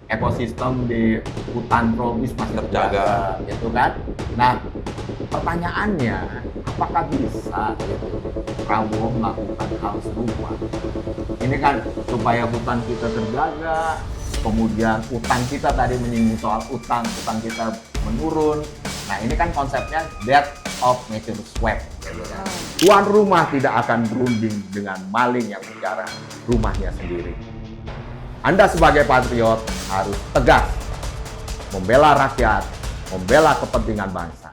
ekosistem di hutan tropis masih terjaga, gitu kan? Nah, pertanyaannya, apakah bisa gitu, Prabowo melakukan hal serupa? Ini kan supaya hutan kita terjaga, kemudian utang kita tadi menyinggung soal utang kita menurun. Nah, ini kan konsepnya death of nature swept. Gitu kan. Tuan rumah tidak akan berunding dengan maling yang menjara rumahnya sendiri. Anda sebagai patriot harus tegas membela rakyat, membela kepentingan bangsa.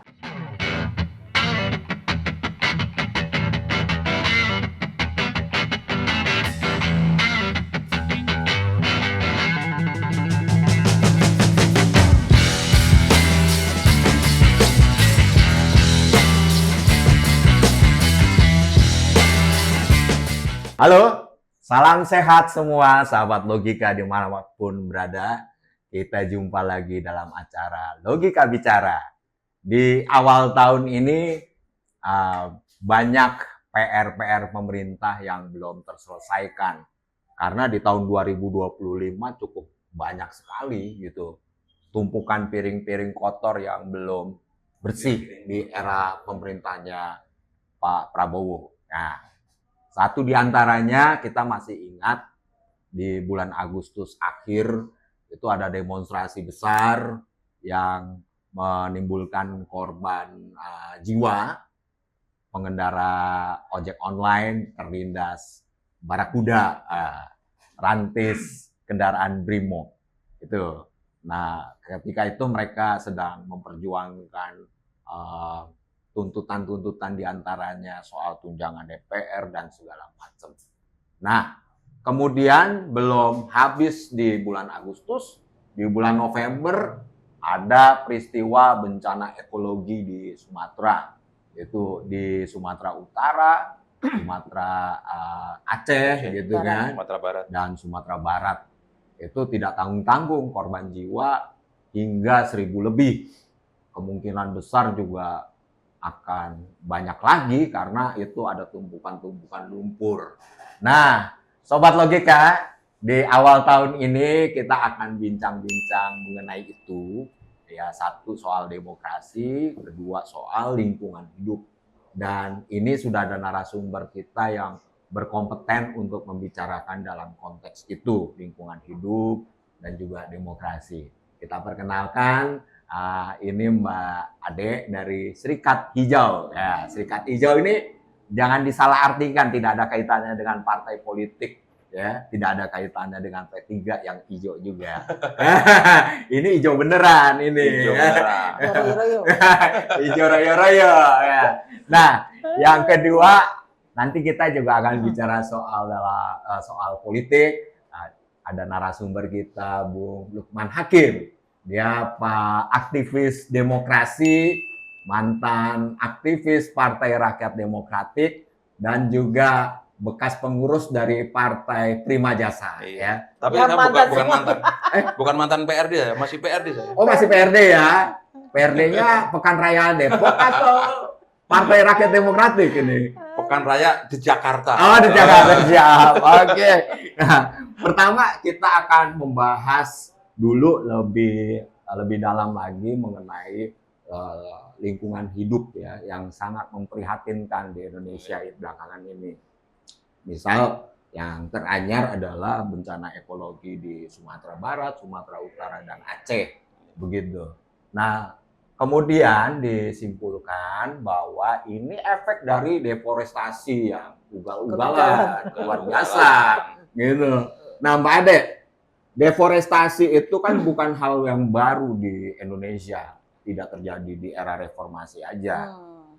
Halo, salam sehat semua sahabat logika dimanapun berada. Kita jumpa lagi dalam acara Logika Bicara. Di awal tahun ini banyak PR-PR pemerintah yang belum terselesaikan. Karena di tahun 2025 cukup banyak sekali gitu. Tumpukan piring-piring kotor yang belum bersih di era pemerintahnya Pak Prabowo. Nah, satu di antaranya kita masih ingat di bulan Agustus akhir itu ada demonstrasi besar yang menimbulkan korban jiwa. Pengendara ojek online terlindas barakuda, rantis kendaraan Brimo. Itu. Nah, ketika itu mereka sedang memperjuangkan tuntutan-tuntutan diantaranya soal tunjangan DPR dan segala macam. Nah, kemudian belum habis di bulan Agustus, di bulan November ada peristiwa bencana ekologi di Sumatera. Itu di Sumatera Utara, Sumatera Aceh gitu kan, Sumatera Barat dan Sumatera Barat. Itu tidak tanggung-tanggung korban jiwa hingga 1.000 lebih. Kemungkinan besar juga akan banyak lagi karena itu ada tumpukan-tumpukan lumpur. Nah, Sobat Logika, di awal tahun ini kita akan bincang-bincang mengenai itu. Ya, satu soal demokrasi, kedua soal lingkungan hidup. Dan ini sudah ada narasumber kita yang berkompeten untuk membicarakan dalam konteks itu, lingkungan hidup dan juga demokrasi. Kita perkenalkan, ini Mbak Ade dari Serikat Hijau. Ya, Serikat Hijau ini jangan disalahartikan, tidak ada kaitannya dengan partai politik, ya, tidak ada kaitannya dengan P3 yang hijau juga. Ini hijau beneran ini. Hijau beneran. Hijau royo-royo. Ya. Nah, yang kedua nanti kita juga akan bicara soal politik. Ada narasumber kita, Bung Lukman Hakim. Dia Pak aktivis demokrasi, mantan aktivis Partai Rakyat Demokratik, dan juga bekas pengurus dari Partai Prima Jasa. Iya. Ya. Tapi saya bukan mantan. Bukan mantan PRD ya, masih PRD saya. Oh, masih PRD ya? PRD-nya Pekan Raya Depok atau Partai Rakyat Demokratik ini? Pekan Raya di Jakarta. Oh, di Jakarta. Siap. Oke. Nah, pertama kita akan membahas dulu lebih dalam lagi mengenai lingkungan hidup ya yang sangat memprihatinkan di Indonesia belakangan ini. Misal yang teranyar adalah bencana ekologi di Sumatera Barat, Sumatera Utara, dan Aceh. Begitu. Nah, kemudian disimpulkan bahwa ini efek dari deforestasi yang ugal-ugalan, luar biasa. Gitu. Nah, Mbak Ade, deforestasi itu kan bukan hal yang baru di Indonesia. Tidak terjadi di era reformasi aja.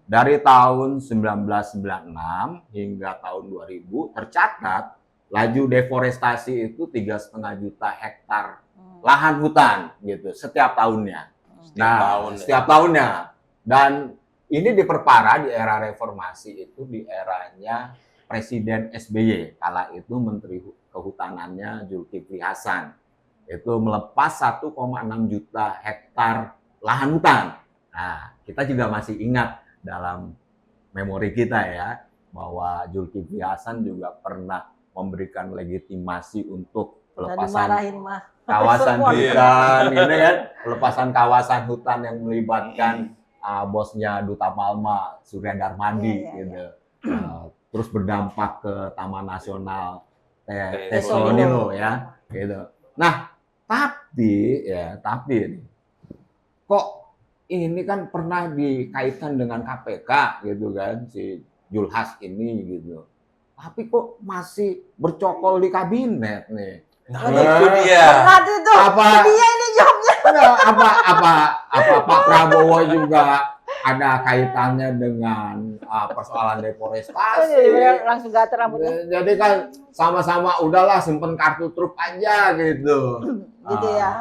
Dari tahun 1996 hingga tahun 2000 tercatat laju deforestasi itu 3,5 juta hektar lahan hutan gitu setiap tahunnya. Setiap tahunnya. Dan ini diperparah di era reformasi itu di eranya Presiden SBY. Kala itu Menteri Kehutanannya Zulkifli Hasan. Itu melepas 1,6 juta hektar lahan hutan. Nah, kita juga masih ingat dalam memori kita ya, bahwa Zulkifli Hasan juga pernah memberikan legitimasi untuk pelepasan. Dimarahin mah. kawasan Semua. hutan ini kan pelepasan kawasan hutan yang melibatkan bosnya Duta Palma Surya Darmadi Iya, iya, gitu. Terus berdampak ke Taman Nasional Tesonilo Tesonilo ya gitu. Nah, tapi kok ini kan pernah dikaitkan dengan KPK gitu kan si Julhas ini gitu. Tapi kok masih bercokol di kabinet nih? Nah, itu dia. Berat itu. Apa Dia ini jawabnya. apa Pak Prabowo juga ada kaitannya dengan persoalan deforestasi? Jadi bener langsung gater rambutnya. Jadi kan sama-sama udahlah simpen kartu truf aja gitu. Gitu ya.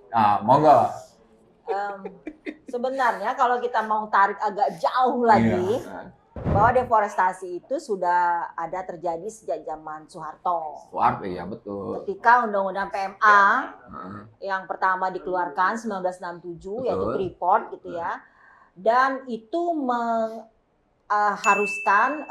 Nah, monggo. Sebenarnya kalau kita mau tarik agak jauh lagi, Iya. bahwa deforestasi itu sudah ada terjadi sejak zaman Soeharto. Soeharto ya betul. Ketika Undang-Undang PMA Heeh. yang pertama dikeluarkan 1967 Betul. yaitu Freeport gitu ya. Dan itu mengharuskan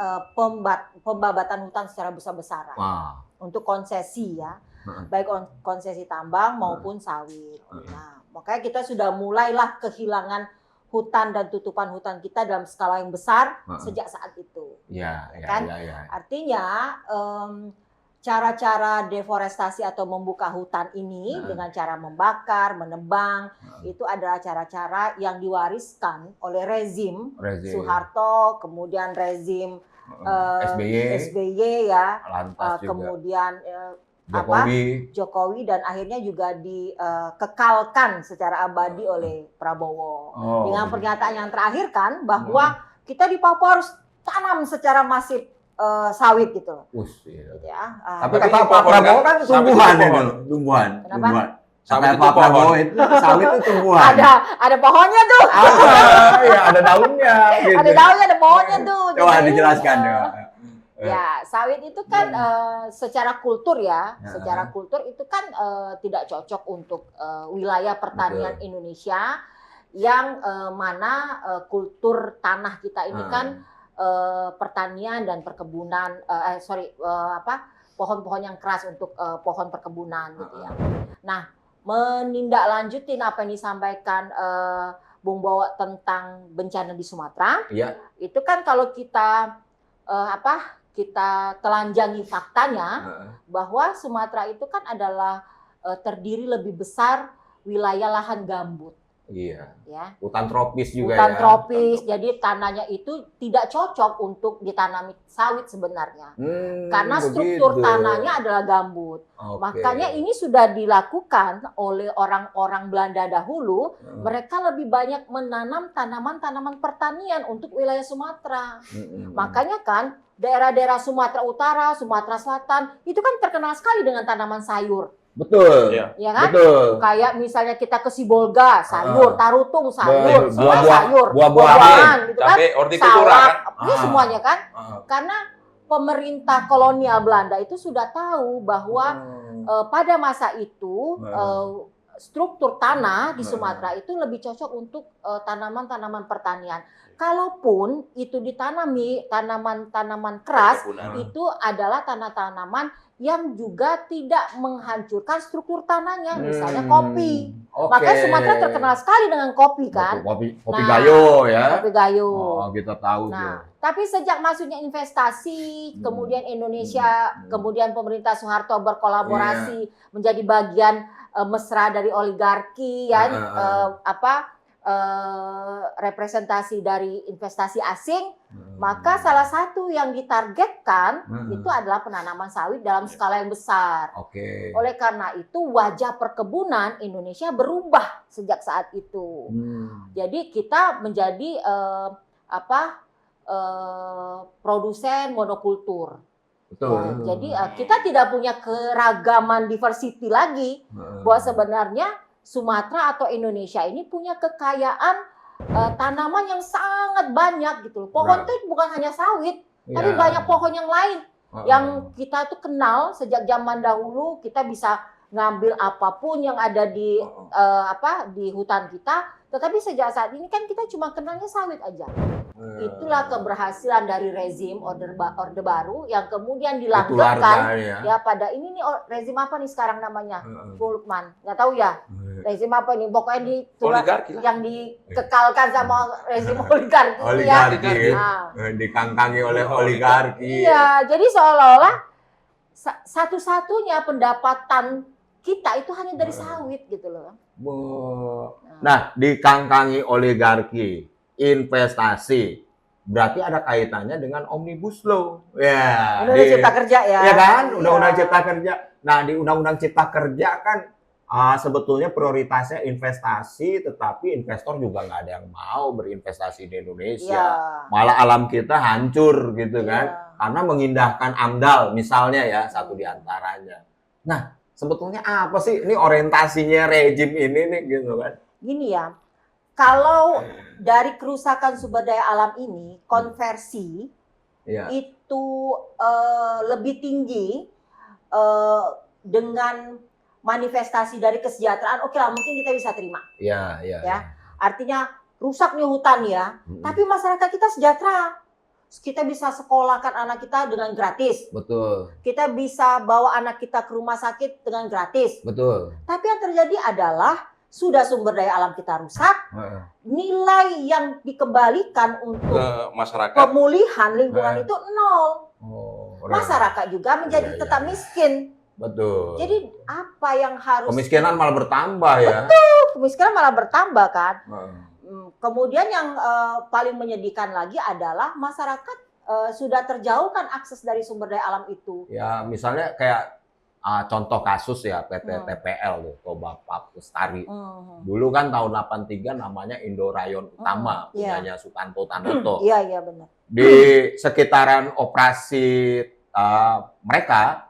pembabatan hutan secara besar-besaran Wah. untuk konsesi ya. Heeh. Baik konsesi tambang maupun sawit. Nah, makanya kita sudah mulailah kehilangan hutan dan tutupan hutan kita dalam skala yang besar sejak saat itu. Ya, Kan? ya. Artinya cara-cara deforestasi atau membuka hutan ini dengan cara membakar, menebang, itu adalah cara-cara yang diwariskan oleh rezim Soeharto, kemudian rezim SBY ya, lantas juga kemudian Jokowi dan akhirnya juga dikekalkan secara abadi oleh Prabowo. Dengan pernyataan yang terakhir kan bahwa kita di Papua harus tanam secara masif sawit gitu loh. Iya. Gitu ya. Tapi kata Pak Prabowo kan tumbuhan itu, tumbuhan. Kenapa? Kata Pak Prabowo itu sawit itu tumbuhan. Ada pohonnya tuh. Iya, ada daunnya gitu. Ada daunnya, ada pohonnya tuh. Coba Jadi, dijelaskan ya. Ya, sawit itu kan secara kultur ya, secara kultur itu kan tidak cocok untuk wilayah pertanian Indonesia yang mana kultur tanah kita ini kan pertanian dan perkebunan, pohon-pohon yang keras untuk pohon perkebunan gitu ya. Nah, menindaklanjutin apa yang disampaikan Bung Bowo tentang bencana di Sumatera, itu kan kalau kita kita telanjangi faktanya bahwa Sumatera itu kan adalah terdiri lebih besar wilayah lahan gambut. Iya. Ya. Hutan tropis juga hutan ya. tropis, jadi tanahnya itu tidak cocok untuk ditanami sawit sebenarnya. Karena struktur tanahnya adalah gambut. Makanya ini sudah dilakukan oleh orang-orang Belanda dahulu. Mereka lebih banyak menanam tanaman-tanaman pertanian untuk wilayah Sumatera. Makanya kan daerah-daerah Sumatera Utara, Sumatera Selatan itu kan terkenal sekali dengan tanaman sayur. Betul. Ya kan? Betul. Kayak misalnya kita ke Sibolga, sayur, Tarutung, sayur, buah-buahan gitu kan. Hortikultura kan. Ini semuanya kan. Karena pemerintah kolonial Belanda itu sudah tahu bahwa pada masa itu struktur tanah di Sumatera itu lebih cocok untuk tanaman-tanaman pertanian. Kalaupun itu ditanami tanaman-tanaman keras, itu adalah tanaman yang juga tidak menghancurkan struktur tanahnya, misalnya kopi. Makanya Sumatera terkenal sekali dengan kopi kan. Kopi gayo ya. Kopi gayo. Oh, kita tahu tuh. Tapi sejak masuknya investasi, kemudian Indonesia, kemudian pemerintah Soeharto berkolaborasi menjadi bagian mesra dari oligarki ya, representasi dari investasi asing, maka salah satu yang ditargetkan itu adalah penanaman sawit dalam skala yang besar. Oleh karena itu wajah perkebunan Indonesia berubah sejak saat itu. Jadi kita menjadi produsen monokultur. Betul. Jadi kita tidak punya keragaman diversity lagi, bahwa sebenarnya Sumatera atau Indonesia ini punya kekayaan tanaman yang sangat banyak gitu. Pohon itu bukan hanya sawit, tapi banyak pohon yang lain yang kita tuh kenal sejak zaman dahulu. Kita bisa ngambil apapun yang ada di di hutan kita, tetapi sejak saat ini kan kita cuma kenalnya sawit aja. Itulah keberhasilan dari rezim Orde Baru yang kemudian Ditularkan dilanggengkan ya. ya pada ini nih rezim apa nih sekarang namanya? Lukman, nggak tahu ya. Rezim apa nih? Pokoknya Oligarki lah. yang dikekalkan sama rezim oligarki ini ya. Oligarki dikangkangi oleh oligarki. Iya, jadi seolah-olah satu-satunya pendapatan kita itu hanya dari sawit gitu loh. Nah, dikangkangi oligarki, investasi, berarti ada kaitannya dengan Omnibus Law. Ya, Undang-Undang Cipta Kerja ya. Ya kan, Iya. Undang-Undang Cipta Kerja. Nah, di Undang-Undang Cipta Kerja kan sebetulnya prioritasnya investasi, tetapi investor juga nggak ada yang mau berinvestasi di Indonesia. Iya. Malah alam kita hancur gitu kan, Iya. karena mengindahkan AMDAL misalnya ya, satu di antaranya. Nah, sebetulnya apa sih ini orientasinya rejim ini nih gitu kan? Gini ya, kalau dari kerusakan sumber daya alam ini, konversi Iya. itu lebih tinggi dengan manifestasi dari kesejahteraan, oke lah mungkin kita bisa terima. Iya. Ya. Artinya rusak nih hutan ya, tapi masyarakat kita sejahtera. Kita bisa sekolahkan anak kita dengan gratis. Betul. Kita bisa bawa anak kita ke rumah sakit dengan gratis. Betul. Tapi yang terjadi adalah sudah sumber daya alam kita rusak, nilai yang dikembalikan untuk masyarakat. pemulihan lingkungan itu nol. Masyarakat juga menjadi Iya, tetap miskin. Betul. Jadi apa yang harus Kemiskinan malah bertambah ya. kemiskinan malah bertambah kan? Kemudian yang paling menyedihkan lagi adalah masyarakat sudah terjauhkan akses dari sumber daya alam itu. Ya, misalnya kayak contoh kasus ya PT TPL tuh, Toba Pap Lestari. Dulu kan tahun 83 namanya Indo Rayon Utama, punyanya Sutanto Tanoto. Iya benar. Di sekitaran operasi mereka,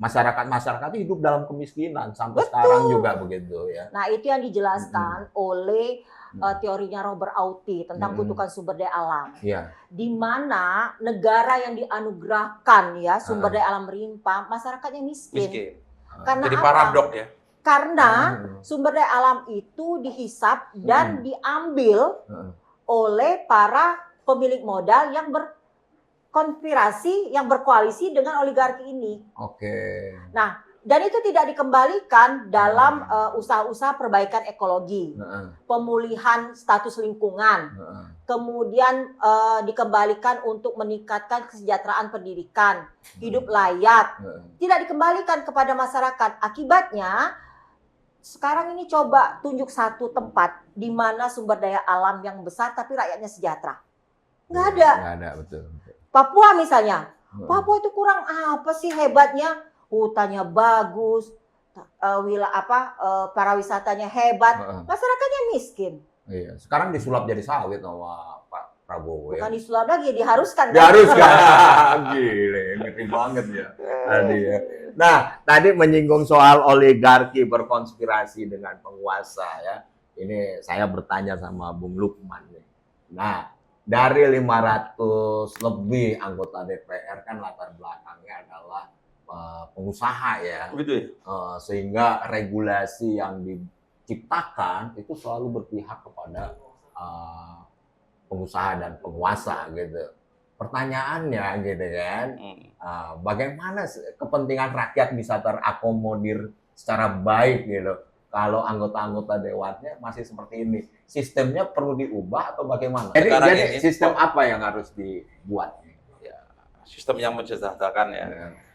masyarakat hidup dalam kemiskinan sampai sekarang juga begitu ya. Nah, itu yang dijelaskan oleh teorinya Robert Auty tentang kutukan sumber daya alam. Iya. Di mana negara yang dianugerahkan ya sumber daya alam melimpah, masyarakatnya miskin. Karena Jadi apa? paradok ya. Karena sumber daya alam itu dihisap dan diambil oleh para pemilik modal yang berkonspirasi, yang berkoalisi dengan oligarki ini. Oke. Nah, dan itu tidak dikembalikan dalam usaha-usaha perbaikan ekologi, pemulihan status lingkungan, kemudian dikembalikan untuk meningkatkan kesejahteraan pendidikan, hidup layak, tidak dikembalikan kepada masyarakat. Akibatnya, sekarang ini coba tunjuk satu tempat di mana sumber daya alam yang besar tapi rakyatnya sejahtera. Nggak ada. Nggak ada, betul. Papua misalnya, Papua itu kurang apa sih hebatnya? Hutannya bagus, para wisatanya hebat, masyarakatnya miskin. Iya, sekarang disulap jadi sawit sama Pak Prabowo ya. Bukan disulap lagi, diharuskan. Diharuskan. Gile, ngeri banget ya. Tadi ya. Nah, tadi menyinggung soal oligarki berkonspirasi dengan penguasa ya. Ini saya bertanya sama Bung Lukman nih. Nah, dari 500 lebih anggota DPR kan latar belakangnya adalah pengusaha ya. Begitu ya? Sehingga regulasi yang diciptakan itu selalu berpihak kepada pengusaha dan penguasa gitu. Pertanyaannya gitu kan, bagaimana kepentingan rakyat bisa terakomodir secara baik gitu kalau anggota-anggota dewannya masih seperti ini? Sistemnya perlu diubah atau bagaimana? Jadi sistem apa yang harus dibuat? Ya, sistem yang mensejahterakan ya.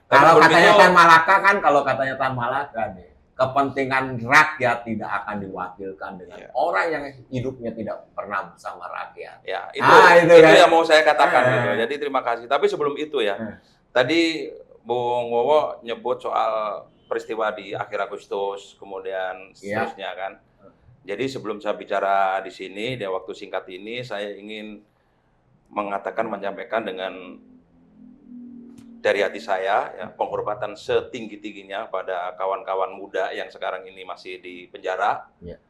Kalau katanya Tan Malaka nih, kepentingan rakyat tidak akan diwakilkan dengan orang yang hidupnya tidak pernah bersama rakyat. Ya, itu kan? yang mau saya katakan gitu. Jadi terima kasih. Tapi sebelum itu ya, tadi Bung Wowo nyebut soal peristiwa di akhir Agustus, kemudian seterusnya kan. Jadi sebelum saya bicara di sini, di waktu singkat ini, saya ingin menyampaikan dengan dari hati saya, ya, penghormatan setinggi-tingginya pada kawan-kawan muda yang sekarang ini masih di penjara. Ya.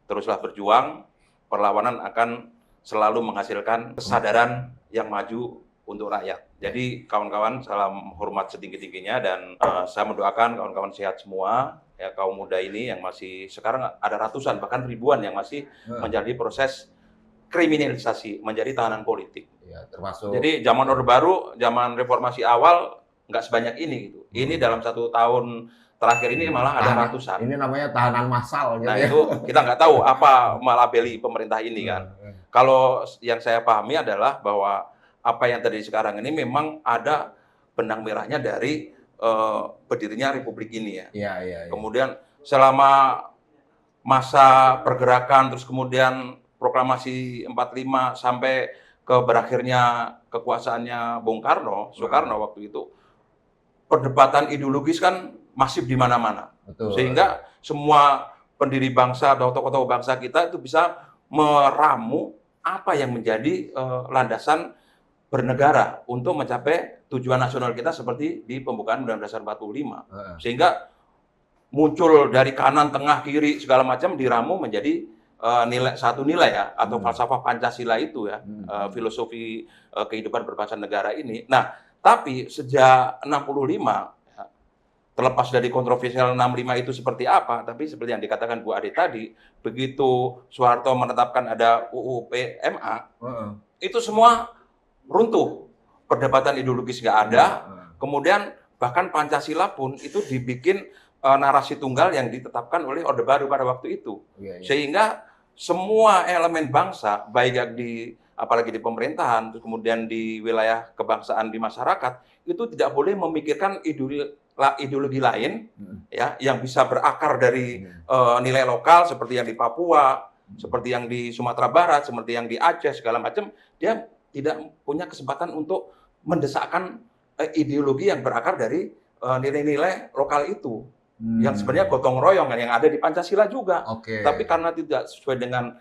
Teruslah berjuang, perlawanan akan selalu menghasilkan kesadaran yang maju untuk rakyat. Jadi kawan-kawan, salam hormat setinggi-tingginya dan saya mendoakan kawan-kawan sehat semua, ya, kaum muda ini yang masih sekarang ada ratusan bahkan ribuan yang masih menjalani proses dikriminalisasi menjadi tahanan politik. Ya, termasuk. Jadi zaman Orde Baru, zaman reformasi awal nggak sebanyak ini gitu. Ini dalam 1 tahun terakhir ini malah ada ratusan. Ini namanya tahanan massal gitu Nah ya. itu kita nggak tahu apa melabeli pemerintah ini kan. Kalau yang saya pahami adalah bahwa apa yang terjadi sekarang ini memang ada benang merahnya dari berdirinya Republik ini ya. Iya, iya. Kemudian selama masa pergerakan, terus kemudian proklamasi 45 sampai ke berakhirnya kekuasaannya Bung Karno, Soekarno waktu itu, perdebatan ideologis kan masif di mana-mana. Betul. Sehingga semua pendiri bangsa atau tokoh-tokoh bangsa kita itu bisa meramu apa yang menjadi landasan bernegara untuk mencapai tujuan nasional kita seperti di pembukaan Undang-Undang Dasar 45. Sehingga muncul dari kanan, tengah, kiri segala macam diramu menjadi satu nilai ya, atau falsafah Pancasila itu ya, filosofi kehidupan berbangsa negara ini. Nah, tapi sejak 65 ya, terlepas dari kontroversial 65 itu seperti apa, tapi seperti yang dikatakan Bu Ade tadi, begitu Soeharto menetapkan ada UU PMA, itu semua runtuh. Perdebatan ideologis nggak ada, kemudian bahkan Pancasila pun itu dibikin narasi tunggal yang ditetapkan oleh Orde Baru pada waktu itu. Sehingga semua elemen bangsa, baik apalagi di pemerintahan, terus kemudian di wilayah kebangsaan di masyarakat, itu tidak boleh memikirkan ideologi lain ya yang bisa berakar dari nilai lokal seperti yang di Papua, seperti yang di Sumatera Barat, seperti yang di Aceh segala macam. Dia tidak punya kesempatan untuk mendesakkan ideologi yang berakar dari nilai-nilai lokal itu. Yang sebenarnya gotong royong yang ada di Pancasila juga. Tapi karena tidak sesuai dengan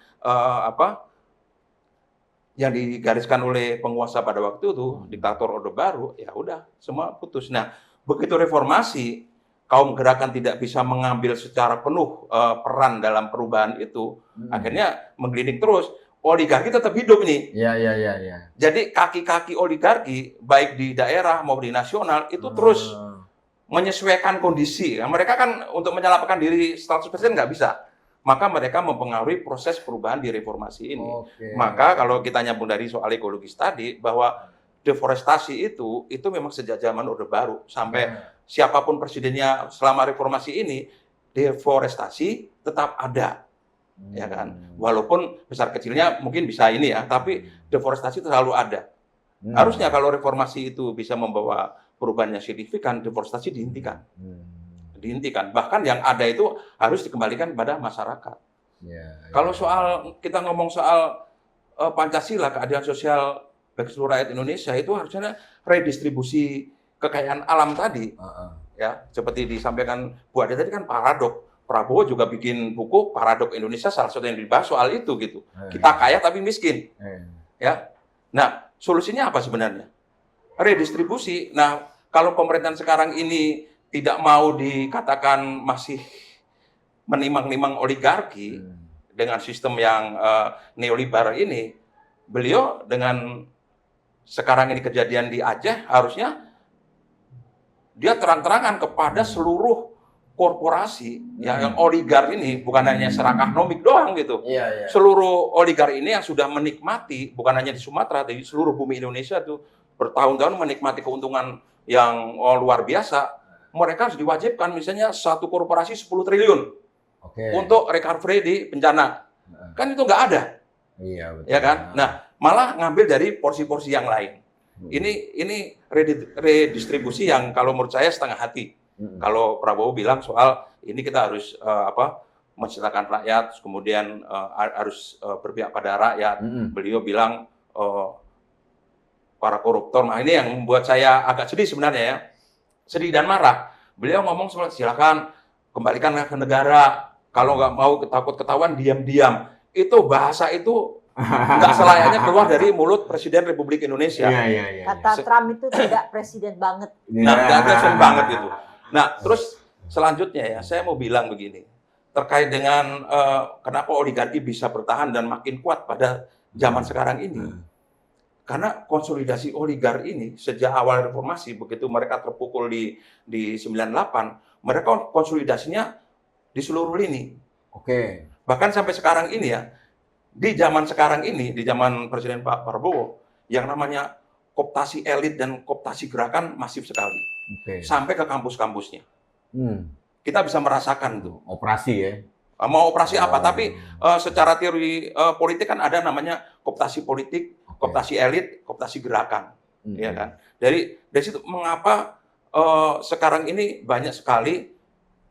yang digariskan oleh penguasa pada waktu itu, diktator Orde Baru, ya udah semua putus. Nah, begitu reformasi, kaum gerakan tidak bisa mengambil secara penuh peran dalam perubahan itu, akhirnya menggelinding terus. Oligarki tetap hidup nih. Iya. Jadi kaki-kaki oligarki baik di daerah maupun di nasional itu terus menyesuaikan kondisi. Nah, mereka kan untuk menyelamatkan diri 100% nggak bisa. Maka mereka mempengaruhi proses perubahan di reformasi ini. Maka kalau kita nyambung dari soal ekologis tadi, bahwa deforestasi itu memang sejak zaman Orde Baru. Sampai siapapun presidennya selama reformasi ini, deforestasi tetap ada. Ya kan? Walaupun besar kecilnya mungkin bisa ini ya, tapi deforestasi itu selalu ada. Harusnya kalau reformasi itu bisa membawa perubahan yang signifikan, deforestasi dihentikan. Dihentikan. Bahkan yang ada itu harus dikembalikan pada masyarakat. Kalau kita ngomong soal Pancasila, keadilan sosial bagi seluruh rakyat Indonesia, itu harusnya redistribusi kekayaan alam tadi. Ya, seperti disampaikan Bu Ade tadi kan paradok. Prabowo juga bikin buku Paradok Indonesia, salah satu yang dibahas soal itu gitu. Kita kaya tapi miskin. Ya. Nah, solusinya apa sebenarnya? Redistribusi. Nah, kalau pemerintahan sekarang ini tidak mau dikatakan masih menimang-nimang oligarki dengan sistem yang neoliberal ini, beliau dengan sekarang ini kejadian di Aceh, harusnya dia terang-terangan kepada seluruh korporasi yang oligar ini, bukan hanya serakah nomik doang gitu. Seluruh oligar ini yang sudah menikmati, bukan hanya di Sumatera, tapi seluruh bumi Indonesia tuh bertahun-tahun menikmati keuntungan yang luar biasa. Mereka harus diwajibkan misalnya satu korporasi 10 triliun untuk recovery di bencana. Kan itu nggak ada. Ya kan? Nah, malah ngambil dari porsi-porsi yang lain. Ini redistribusi yang kalau menurut saya setengah hati. Kalau Prabowo bilang soal ini kita harus menciptakan rakyat, kemudian harus berpihak pada rakyat. Beliau bilang para koruptor. Nah, ini yang membuat saya agak sedih sebenarnya ya. Sedih dan marah. Beliau ngomong soal silakan kembalikan ke negara. Kalau nggak mau takut ketahuan, diam-diam. Itu bahasa itu nggak selayaknya keluar dari mulut Presiden Republik Indonesia. Kata Trump itu tidak presiden banget. Nah, nggak presiden banget itu. Nah, terus selanjutnya ya, saya mau bilang begini. Terkait dengan kenapa oligarki bisa bertahan dan makin kuat pada zaman sekarang ini. Karena konsolidasi oligar ini sejak awal reformasi, begitu mereka terpukul di 98, mereka konsolidasinya di seluruh lini. Bahkan sampai sekarang ini ya, di zaman sekarang ini, di zaman Presiden Pak Prabowo, yang namanya kooptasi elit dan kooptasi gerakan masif sekali. Sampai ke kampus-kampusnya. Kita bisa merasakan tuh. Operasi ya. Mau operasi apa? Tapi secara teori politik kan ada namanya kooptasi politik, kooptasi elit, kooptasi gerakan. Ya kan? Dari situ mengapa sekarang ini banyak sekali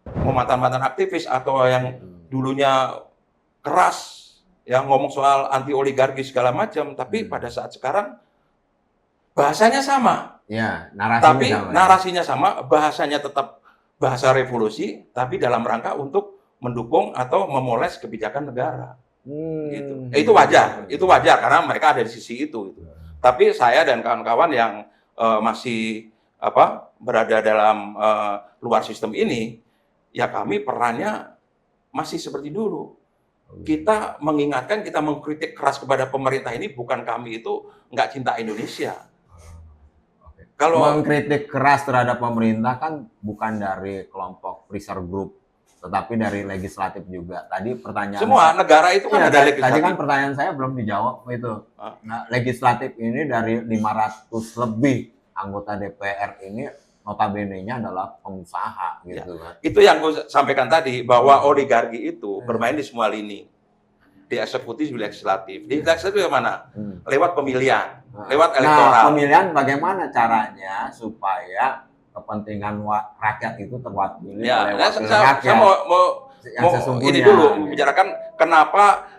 mantan-mantan aktivis atau yang dulunya keras yang ngomong soal anti oligarki segala macam, tapi pada saat sekarang bahasanya sama. Ya, tapi narasinya sama, bahasanya tetap bahasa revolusi, tapi dalam rangka untuk mendukung atau memoles kebijakan negara. Gitu. Itu wajar karena mereka ada di sisi itu. Tapi saya dan kawan-kawan yang masih berada dalam luar sistem ini, ya kami perannya masih seperti dulu. Kita mengingatkan, kita mengkritik keras kepada pemerintah ini, bukan kami itu nggak cinta Indonesia. Kalau mengkritik keras terhadap pemerintah kan bukan dari kelompok research group, tetapi dari legislatif juga. Tadi pertanyaan semua negara itu kan ada legislatif. Tadi kan pertanyaan saya belum dijawab itu. Nah, legislatif ini dari 500 lebih anggota DPR ini notabene-nya adalah pengusaha gitu kan. Itu yang gue sampaikan tadi, bahwa oligarki itu bermain di semua lini. Di eksekutif, di legislatif. Di legislatif mana? Lewat pemilihan, lewat elektoral. Nah, pemilihan bagaimana caranya supaya kepentingan rakyat itu terwakili oleh wakil rakyat? Saya mau ini dulu bicarakan kenapa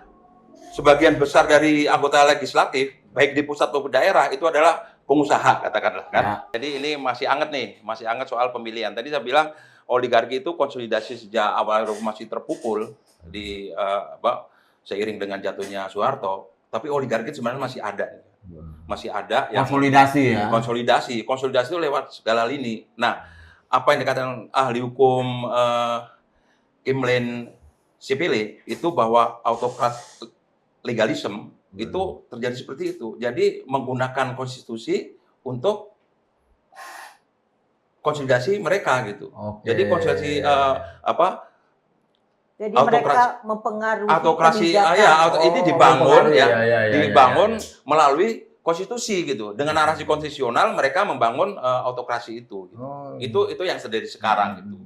sebagian besar dari anggota legislatif, baik di pusat maupun daerah, itu adalah pengusaha, katakanlah kan. Ya. Jadi ini masih hangat soal pemilihan. Tadi saya bilang oligarki itu konsolidasi sejak awal masih terpukul di seiring dengan jatuhnya Soeharto. Tapi oligarki sebenarnya masih ada. Konsolidasi ya. Konsolidasi itu lewat segala lini. Nah, apa yang dikatakan ahli hukum Imlen Sipile itu bahwa autokrat legalisme itu terjadi seperti itu. Jadi menggunakan konstitusi untuk konsolidasi mereka gitu. Jadi konsolidasi Jadi mereka mempengaruhi autokrasi ini dibangun melalui konstitusi gitu. Dengan narasi konstitusional mereka membangun autokrasi itu gitu. Itu yang sedang sekarang gitu.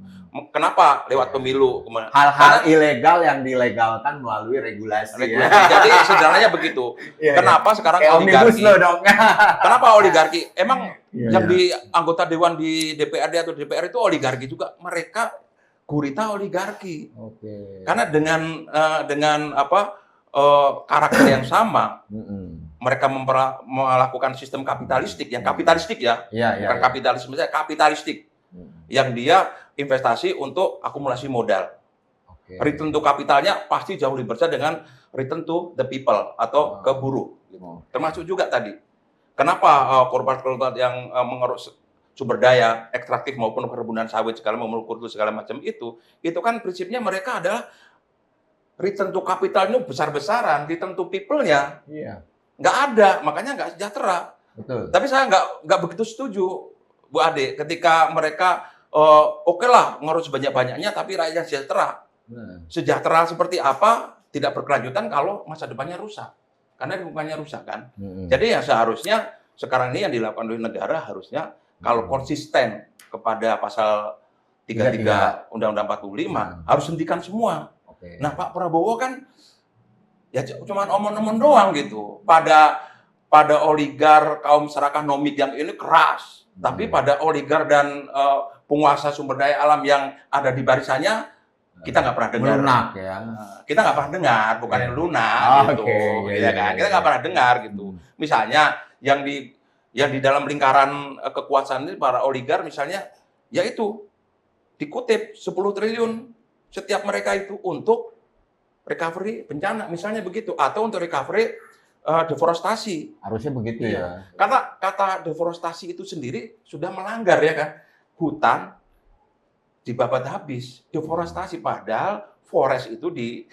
Kenapa lewat pemilu? Hal-hal ilegal yang dilegalkan melalui regulasi. Ya. Jadi sederhananya begitu. Kenapa sekarang oligarki? Kenapa oligarki? Emang yang di anggota dewan di DPRD atau DPR itu oligarki juga. Mereka gurita oligarki. Karena dengan karakter yang sama, mereka melakukan sistem kapitalistik yang kapitalistik bukan kapitalisme saja, kapitalistik. Yang dia investasi untuk akumulasi modal. Return to kapitalnya pasti jauh lebih besar dengan return to the people atau ke buruh. Termasuk juga tadi, kenapa korporat-korporat yang mengeruk sumber daya ekstraktif maupun perkebunan sawit segala segala macam itu kan prinsipnya mereka adalah return to kapitalnya besar-besaran, return to people-nya nggak ada, makanya nggak sejahtera. Betul. Tapi saya nggak begitu setuju, Bu Ade, ketika mereka oke lah ngurus sebanyak-banyaknya, tapi rakyat sejahtera. Sejahtera seperti apa tidak berkelanjutan kalau masa depannya rusak, karena lingkungannya rusak kan. Jadi ya seharusnya sekarang ini yang dilakukan oleh negara harusnya kalau konsisten kepada pasal 33 Undang-Undang 45 harus hentikan semua. Nah Pak Prabowo kan ya cuma omong-omong doang gitu. Pada oligar kaum serakah nomid yang ini keras, tapi pada oligar dan penguasa sumber daya alam yang ada di barisannya kita nggak pernah dengar. Lunak ya. Kita nggak pernah dengar, bukan yang lunak gitu, kan? Kita nggak pernah dengar gitu. Misalnya yang di dalam lingkaran kekuasaan ini para oligar misalnya, yaitu dikutip 10 triliun setiap mereka itu untuk recovery bencana misalnya begitu, atau untuk recovery deforestasi. Harusnya begitu ya. Karena kata deforestasi itu sendiri sudah melanggar ya kan. Hutan dibabat habis, deforestasi, padahal forest itu di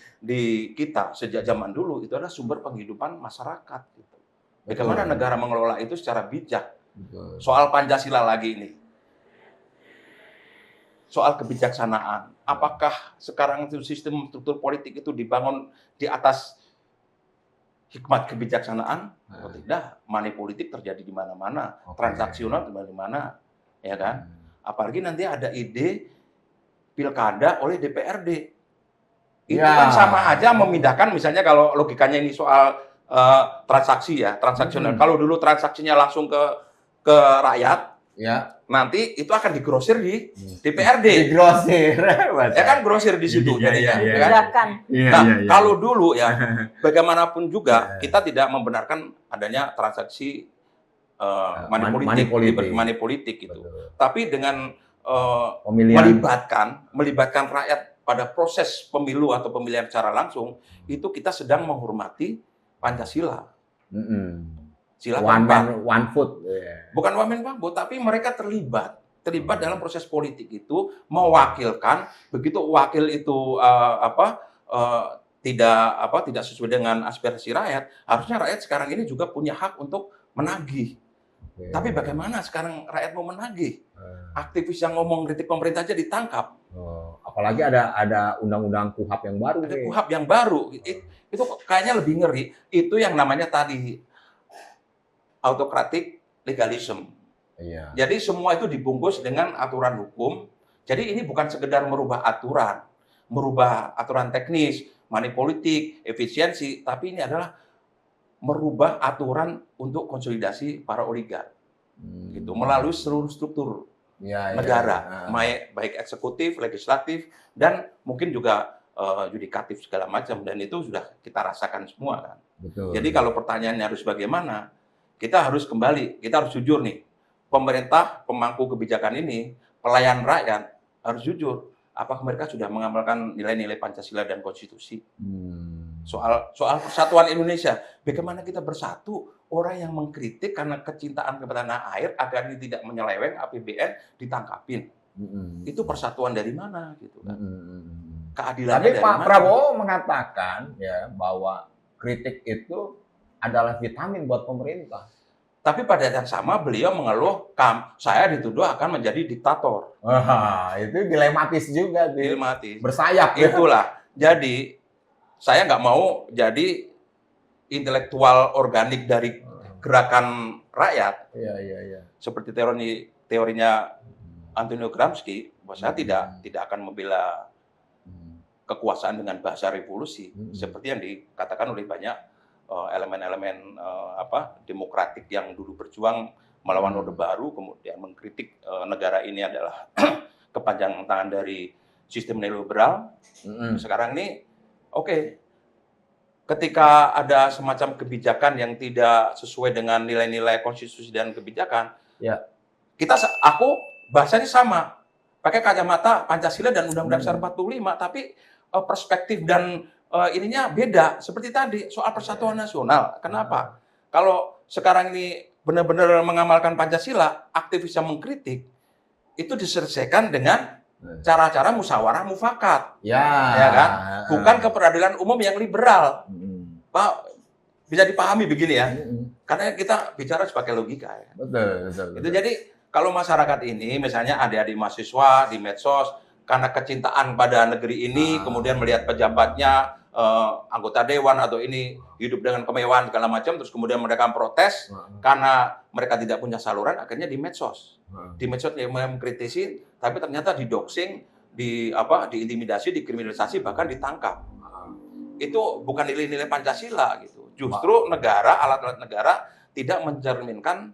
kita sejak zaman dulu itu adalah sumber penghidupan masyarakat gitu. Bagaimana negara mengelola itu secara bijak. Soal Pancasila lagi ini. Soal kebijaksanaan. Apakah sekarang itu sistem struktur politik itu dibangun di atas hikmat kebijaksanaan, atau tidak, money politik terjadi di mana-mana, transaksional di mana-mana, ya kan? Apalagi nanti ada ide pilkada oleh DPRD. Itu kan sama aja memindahkan, misalnya kalau logikanya ini soal transaksi ya, transaksional. Kalau dulu transaksinya langsung ke rakyat, nanti itu akan digrosir di DPRD. Digrosir, ya kan grosir di situ jadinya. Kalau dulu ya, bagaimanapun juga kita tidak membenarkan adanya transaksi money politik gitu. Tapi dengan melibatkan rakyat pada proses pemilu atau pemilihan secara langsung, itu kita sedang menghormati Pancasila. One man, one vote. Bukan one man, one vote, tapi mereka terlibat dalam proses politik itu, mewakilkan. Begitu wakil itu tidak sesuai dengan aspirasi rakyat, harusnya rakyat sekarang ini juga punya hak untuk menagih. Tapi bagaimana sekarang rakyat mau menagih? Aktivis yang ngomong kritik pemerintah aja ditangkap. Apalagi ada undang-undang KUHAP yang baru. Ada KUHAP yang baru. Itu kayaknya lebih ngeri. Itu yang namanya tadi autokratik legalism. Jadi semua itu dibungkus dengan aturan hukum. Jadi ini bukan sekedar merubah aturan teknis, money politik, efisiensi, tapi ini adalah merubah aturan untuk konsolidasi para oligark, gitu, melalui seluruh struktur negara, baik eksekutif, legislatif, dan mungkin juga yudikatif segala macam, dan itu sudah kita rasakan semua kan. Jadi kalau pertanyaannya harus bagaimana, kita harus kembali, kita harus jujur nih, pemerintah pemangku kebijakan ini, pelayan rakyat harus jujur, apakah mereka sudah mengamalkan nilai-nilai Pancasila dan konstitusi? Soal persatuan Indonesia, bagaimana kita bersatu, orang yang mengkritik karena kecintaan kepada tanah air agar ini tidak menyeleweng APBN ditangkapin. Itu persatuan dari mana gitu kan? Keadilannya dari mana? Tapi Pak Prabowo mengatakan ya bahwa kritik itu adalah vitamin buat pemerintah. Tapi pada yang sama beliau mengeluh, saya dituduh akan menjadi diktator. Itu dilematis juga. Dilematis. Bersayap. Itulah. Jadi saya nggak mau jadi intelektual organik dari gerakan rakyat. Seperti teorinya Antonio Gramsci, bahwa saya tidak akan membela kekuasaan dengan bahasa revolusi, seperti yang dikatakan oleh banyak elemen-elemen demokratik yang dulu berjuang melawan Orde Baru, kemudian mengkritik negara ini adalah kepanjangan tangan dari sistem neoliberal. Sekarang ini ketika ada semacam kebijakan yang tidak sesuai dengan nilai-nilai konstitusi dan kebijakan, aku bahasanya sama, pakai kacamata Pancasila dan Undang-Undang Dasar 45, tapi perspektif dan ininya beda. Seperti tadi soal persatuan nasional. Kenapa? Kalau sekarang ini benar-benar mengamalkan Pancasila, aktivis yang mengkritik itu diselesaikan dengan cara-cara musyawarah mufakat, ya kan? Bukan keperadilan umum yang liberal, Pak. Bisa dipahami begini ya, karena kita bicara sebagai logika. Ya. Betul. Itu jadi kalau masyarakat ini, misalnya adik-adik mahasiswa di medsos, karena kecintaan pada negeri ini, kemudian melihat pejabatnya, anggota dewan atau ini hidup dengan kemewahan segala macam, terus kemudian mereka protes karena mereka tidak punya saluran, akhirnya di medsos. Di medsos yang mengkritisi, tapi ternyata didoxing, diintimidasi, dikriminalisasi, bahkan ditangkap. Itu bukan nilai-nilai Pancasila gitu. Justru alat-alat negara tidak mencerminkan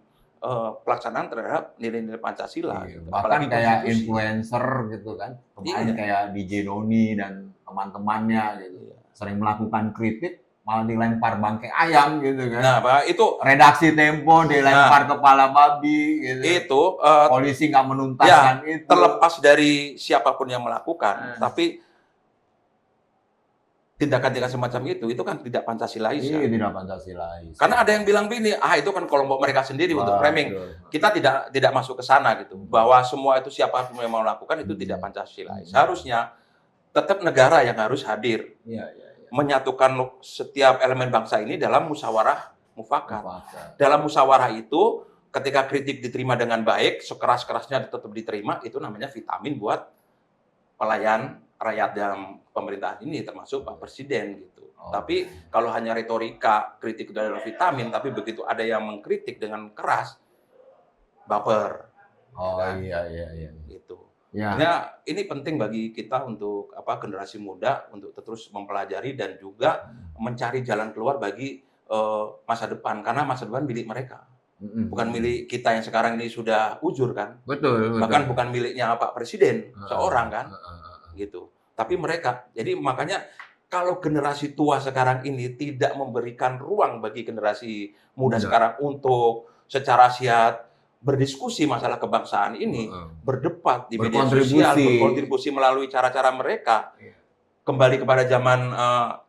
pelaksanaan terhadap nilai-nilai Pancasila. Gitu. Bahkan kayak influencer gitu kan, kemarin kayak DJ Doni dan teman-temannya gitu, sering melakukan kritik, malah dilempar bangkai ayam gitu kan. Nah, Pak, itu redaksi Tempo dilempar kepala babi gitu. Itu polisi nggak menuntaskan itu. Terlepas dari siapapun yang melakukan, tapi tindakan-tindakan semacam itu kan tidak Pancasilais. Iya, tidak Pancasilais. Karena ada yang bilang begini, itu kan kelompok mereka sendiri untuk framing. Kita tidak masuk ke sana gitu. Bahwa semua itu siapapun yang mau melakukan itu tidak Pancasilais. Harusnya tetap negara yang harus hadir. Menyatukan setiap elemen bangsa ini dalam musyawarah mufakat. Dalam musyawarah itu, ketika kritik diterima dengan baik, sekeras-kerasnya tetap diterima, itu namanya vitamin buat pelayan rakyat dalam pemerintahan ini termasuk Pak Presiden gitu. Oh. Tapi kalau hanya retorika kritik itu adalah vitamin, tapi begitu ada yang mengkritik dengan keras, baper. Oh kan? iya iya. Gitu. Ya. Ya, ini penting bagi kita untuk generasi muda untuk terus mempelajari dan juga mencari jalan keluar bagi masa depan, karena masa depan milik mereka. Bukan milik kita yang sekarang ini sudah ujur kan. Betul. Bahkan bukan miliknya Pak Presiden seorang kan. Gitu. Tapi mereka, jadi makanya kalau generasi tua sekarang ini tidak memberikan ruang bagi generasi muda sekarang untuk secara sehat berdiskusi masalah kebangsaan ini, berdebat di media sosial, berkontribusi melalui cara-cara mereka, kembali kepada zaman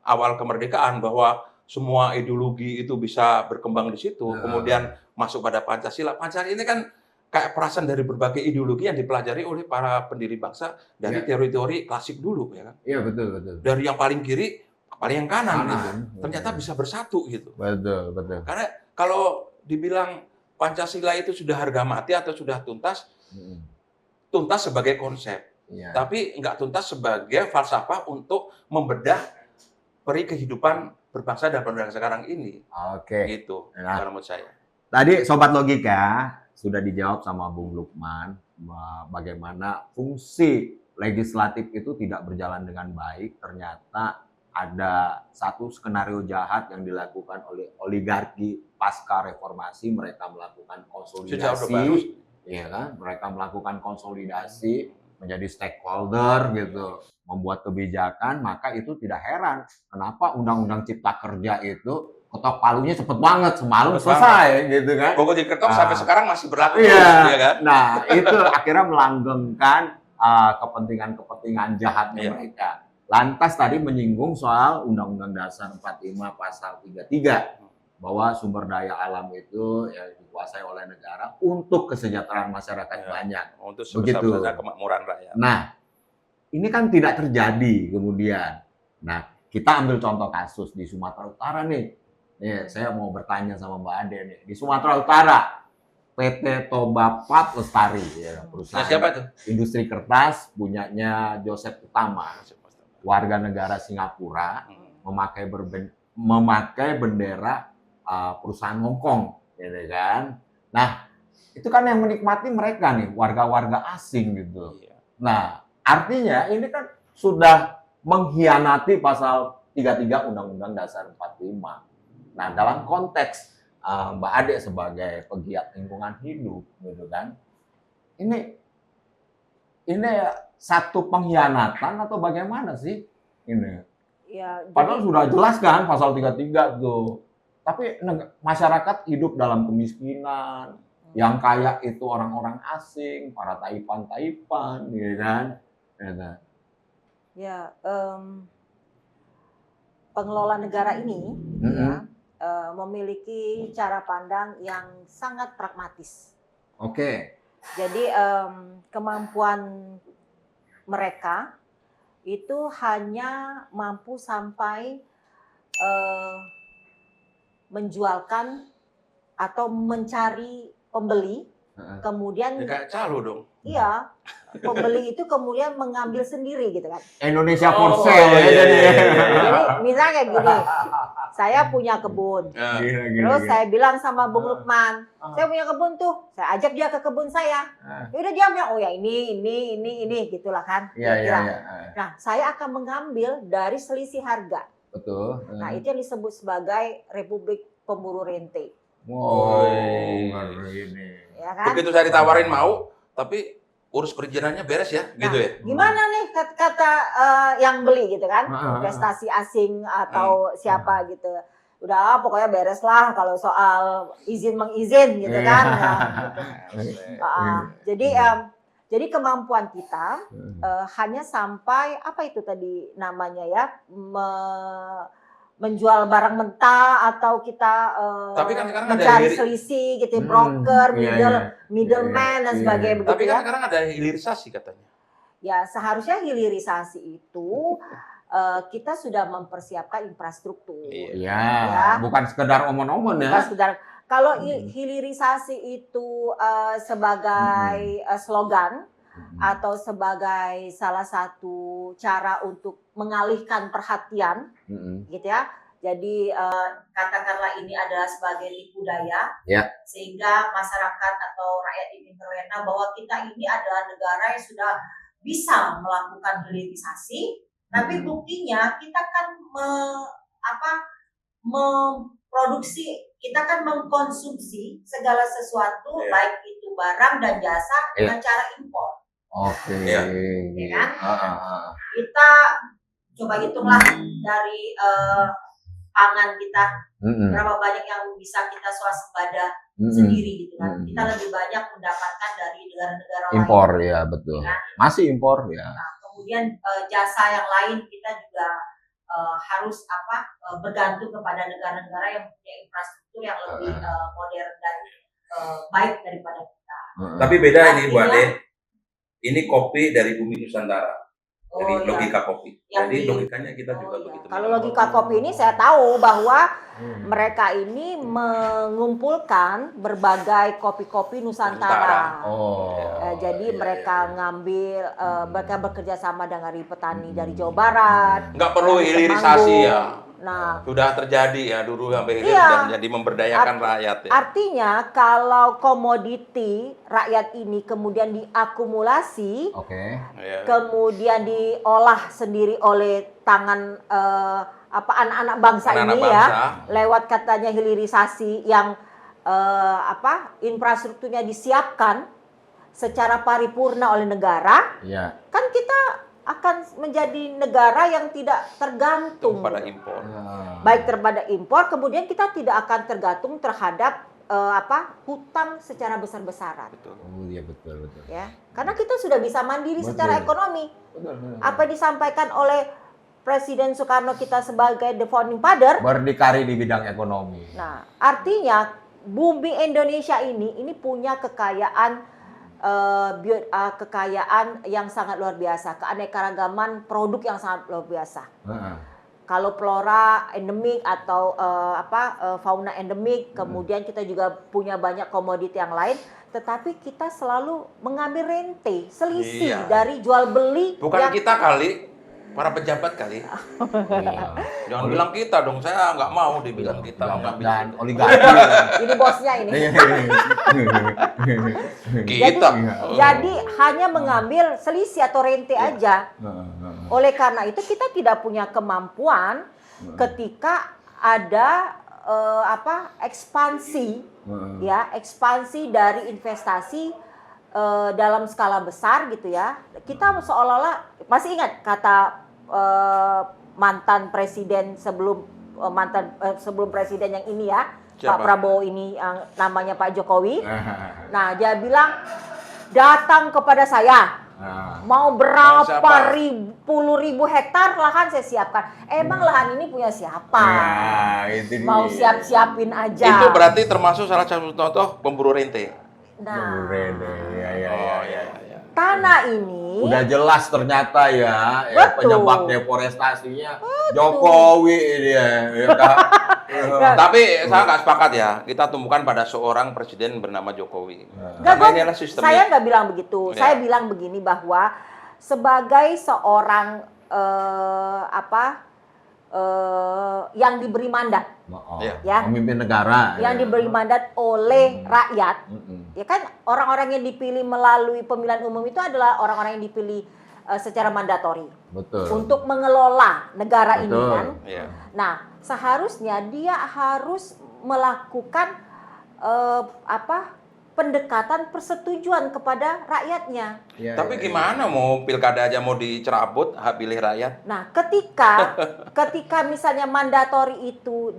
awal kemerdekaan bahwa semua ideologi itu bisa berkembang di situ, kemudian masuk pada Pancasila. Pancasila ini kan kayak perasan dari berbagai ideologi yang dipelajari oleh para pendiri bangsa dari teori-teori klasik dulu, ya kan? Iya betul. Dari yang paling kiri ke paling yang kanan gitu. Ternyata bisa bersatu gitu. Betul. Karena kalau dibilang Pancasila itu sudah harga mati atau sudah tuntas, tuntas sebagai konsep, tapi nggak tuntas sebagai falsafah untuk membedah peri kehidupan berbangsa dan bernegara sekarang ini. Oke. Gitu, menurut saya. Tadi Sobat Logika sudah dijawab sama Bung Lukman bagaimana fungsi legislatif itu tidak berjalan dengan baik. Ternyata ada satu skenario jahat yang dilakukan oleh oligarki pasca reformasi. Mereka melakukan konsolidasi, ya kan? Mereka melakukan konsolidasi menjadi stakeholder gitu, membuat kebijakan. Maka itu tidak heran kenapa Undang-Undang Cipta Kerja itu ketok palunya cepet banget, semalam selesai gitu kan. Pokoknya diketok sampai sekarang masih berlaku, ya kan? Nah, itu akhirnya melanggengkan kepentingan jahatnya mereka. Lantas tadi menyinggung soal Undang-Undang Dasar 45 Pasal 33 bahwa sumber daya alam itu ya dikuasai oleh negara untuk kesejahteraan masyarakat banyak. Untuk sebesar-besarnya kemakmuran rakyat. Nah, ini kan tidak terjadi kemudian. Nah, kita ambil contoh kasus di Sumatera Utara nih. Saya mau bertanya sama Mbak Ade nih. Di Sumatera Utara, PT Toba Pat Lestari, perusahaan siapa itu? Industri kertas punyanya Joseph Utama, warga negara Singapura, memakai bendera perusahaan Hong Kong, gitu kan? Nah, itu kan yang menikmati mereka nih, warga-warga asing gitu. Nah, artinya ini kan sudah mengkhianati pasal 33 Undang-Undang Dasar 45. Nah, dalam konteks Mbak Ade sebagai pegiat lingkungan hidup, gitu kan? Ini satu pengkhianatan atau bagaimana sih ini? Ya, padahal sudah jelas kan pasal 33 tuh. Tapi masyarakat hidup dalam kemiskinan, yang kaya itu orang-orang asing, para taipan-taipan, gitu kan? Ya, pengelola negara ini memiliki cara pandang yang sangat pragmatis. Oke. Jadi kemampuan mereka itu hanya mampu sampai menjualkan atau mencari pembeli, kemudian kayak calo dong. Iya, pembeli itu kemudian mengambil sendiri gitu kan. Indonesia for sale. Jadi misalnya kayak gini, saya punya kebun, terus saya bilang sama Bung Lukman, saya punya kebun tuh, saya ajak dia ke kebun saya. Udah dia bilang, oh ya ini, gitulah kan. Iya. Nah, saya akan mengambil dari selisih harga. Betul. Nah, itu yang disebut sebagai Republik Pemburu Rente. Ngeri nih. Ya kan? Begitu saya ditawarin mau, tapi urus perizinannya beres ya, gitu ya. Gimana nih kata yang beli gitu kan, investasi asing atau siapa gitu. Udah pokoknya beres lah kalau soal izin mengizin gitu kan. Jadi kemampuan kita hanya sampai apa itu tadi namanya ya, menjual barang mentah atau kita tapi kan mencari selisih gitu, broker, middleman dan sebagainya. Tapi kan sekarang ada hilirisasi katanya. Ya seharusnya hilirisasi itu kita sudah mempersiapkan infrastruktur. Iya. Bukan sekedar omon-omon ya. Bukan sekedar. Kalau hilirisasi itu sebagai slogan, atau sebagai salah satu cara untuk mengalihkan perhatian, gitu ya. Jadi katakanlah ini adalah sebagai tipu daya, sehingga masyarakat atau rakyat ini terlena bahwa kita ini adalah negara yang sudah bisa melakukan hilirisasi, tapi buktinya kita kan memproduksi, kita kan mengkonsumsi segala sesuatu, baik itu barang dan jasa dengan cara impor. Ya kan? Kita coba hitunglah dari pangan kita, berapa banyak yang bisa kita swasembada sendiri gitu kan. Kita lebih banyak mendapatkan dari negara-negara lain. Impor ya, betul. Ya kan? Masih impor ya. Nah, kemudian jasa yang lain kita juga harus bergantung kepada negara-negara yang punya infrastruktur yang lebih modern dan baik daripada kita. Tapi beda ini Bu Ade. Ini kopi dari bumi Nusantara. Jadi logika kopi. Jadi logikanya kita juga begitu. Kalau logika kopi ini saya tahu bahwa mereka ini mengumpulkan berbagai kopi-kopi Nusantara. Jadi mereka ngambil, mereka bekerja sama dengan petani dari Jawa Barat. Nggak perlu hilirisasi ya. Nah, sudah terjadi ya dulu sampai hilir dan jadi memberdayakan rakyat. Ya. Artinya kalau komoditi rakyat ini kemudian diakumulasi, kemudian diolah sendiri oleh tangan anak-anak bangsa ya, lewat katanya hilirisasi yang infrastrukturnya disiapkan secara paripurna oleh negara, kan kita akan menjadi negara yang tidak tergantung pada impor. Baik terhadap impor, kemudian kita tidak akan tergantung terhadap hutang secara besar-besaran. Betul. Iya betul. Ya, karena kita sudah bisa mandiri secara ekonomi. Apa yang disampaikan oleh Presiden Soekarno kita sebagai the founding father, berdikari di bidang ekonomi. Nah, artinya bumi Indonesia ini punya kekayaan kekayaan yang sangat luar biasa, keanekaragaman produk yang sangat luar biasa. Kalau flora endemik atau fauna endemik, kemudian kita juga punya banyak komoditi yang lain, tetapi kita selalu mengambil rente, selisih dari jual beli. Bukan kita kali, para pejabat kali. Jangan bilang kita dong, saya nggak mau dibilang kita. Dan oligarki. Ini bosnya ini. Kita. Jadi hanya mengambil selisih atau rente aja. Oleh karena itu kita tidak punya kemampuan ketika ada ekspansi, ekspansi dari investasi dalam skala besar gitu ya. Kita seolah-olah masih ingat kata mantan presiden sebelum presiden yang ini ya, Siapa? Pak Prabowo ini yang namanya Pak Jokowi. Nah, dia bilang datang kepada saya. Mau berapa puluh ribu hektar lahan saya siapkan. Emang lahan ini punya siapa? Mau siap-siapin aja. Itu berarti termasuk salah satu contoh pemburu rente. Nah, ya. Tanah ini udah jelas ternyata ya penyebab deforestasinya Jokowi dia. Tapi saya nggak sepakat ya, kita tumbuhkan pada seorang presiden bernama Jokowi. Saya nggak bilang begitu. Saya bilang begini bahwa sebagai seorang yang diberi mandat, pemimpin negara, yang diberi mandat oleh rakyat, ya kan orang-orang yang dipilih melalui pemilihan umum itu adalah orang-orang yang dipilih secara mandatori, untuk mengelola negara ini kan. Nah, seharusnya dia harus melakukan pendekatan persetujuan kepada rakyatnya. Tapi gimana mau pilkada aja mau dicerabut hak pilih rakyat? Nah, ketika misalnya mandatori itu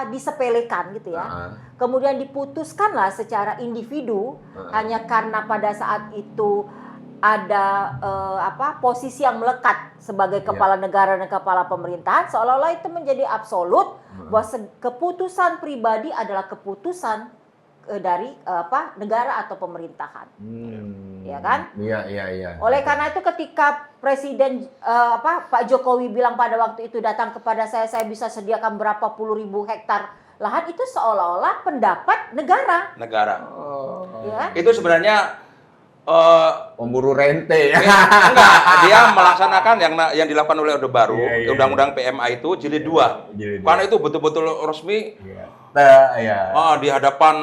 disepelekan gitu ya. Kemudian diputuskanlah secara individu hanya karena pada saat itu ada posisi yang melekat sebagai kepala negara dan kepala pemerintahan, seolah-olah itu menjadi absolut bahwa keputusan pribadi adalah keputusan dari negara atau pemerintahan, ya kan? Iya. Oleh karena itu ketika Presiden Pak Jokowi bilang pada waktu itu datang kepada saya bisa sediakan berapa puluh ribu hektar lahan, itu seolah-olah pendapat negara. Ya? Itu sebenarnya Pemburu rente ya. Enggak, dia melaksanakan yang dilakukan oleh Orde Baru, Iya, iya, Undang-Undang PMA itu jilid 2. Jilid Karena itu betul-betul resmi Iya. Ya. di hadapan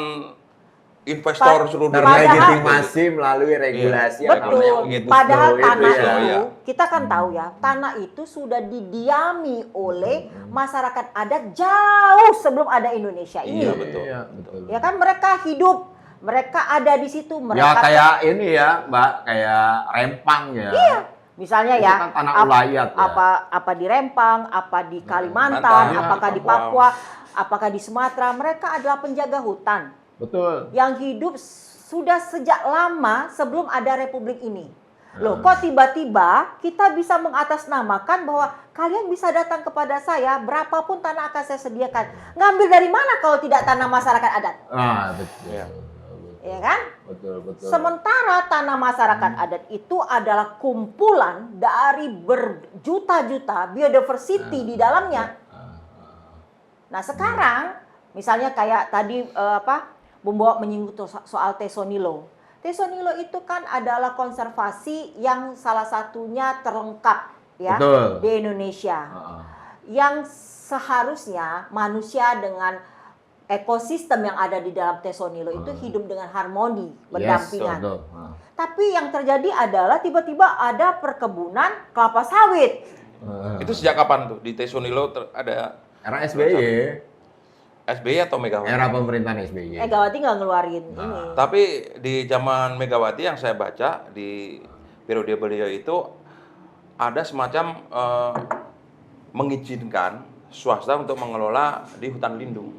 investor seluruh dunia. Terlegitimasi melalui regulasi yang Betul. namanya gitu. Padahal itu tanah ya. itu, kita kan tahu ya, tanah itu sudah didiami oleh masyarakat adat jauh sebelum ada Indonesia ini. Iya, betul. Iya, betul. Ya kan mereka hidup, mereka ada di situ, Ya mereka kayak ini ya, Mbak, kayak Rempang ya. Iya. Misalnya Itu ya, kan tanah ulayat ya. apa di Rempang, apa di Kalimantan, Kalimantan, apakah di Papua. Papua, apakah di Sumatera, mereka adalah penjaga hutan Betul. yang hidup sudah sejak lama sebelum ada republik ini. Loh, kok tiba-tiba kita bisa mengatasnamakan bahwa kalian bisa datang kepada saya, berapapun tanah akan saya sediakan. Ngambil dari mana kalau tidak tanah masyarakat adat? Ah, betul. Iya. Ya kan? Betul. Sementara tanah masyarakat adat itu adalah kumpulan dari berjuta-juta biodiversity di dalamnya. Nah sekarang, misalnya kayak tadi Bung Bowo menyinggung soal Tesonilo. Tesonilo itu kan adalah konservasi yang salah satunya terlengkap ya Betul. di Indonesia. Yang seharusnya manusia dengan ekosistem yang ada di dalam Tesonilo itu hidup dengan harmoni, berdampingan. Betul. Tapi yang terjadi adalah tiba-tiba ada perkebunan kelapa sawit. Itu sejak kapan tuh di Tesonilo ada Era SBY, SBY atau Megawati? era pemerintahan SBY. Megawati nggak ngeluarin ini. Tapi di zaman Megawati yang saya baca di periode beliau itu ada semacam mengizinkan swasta untuk mengelola di hutan lindung.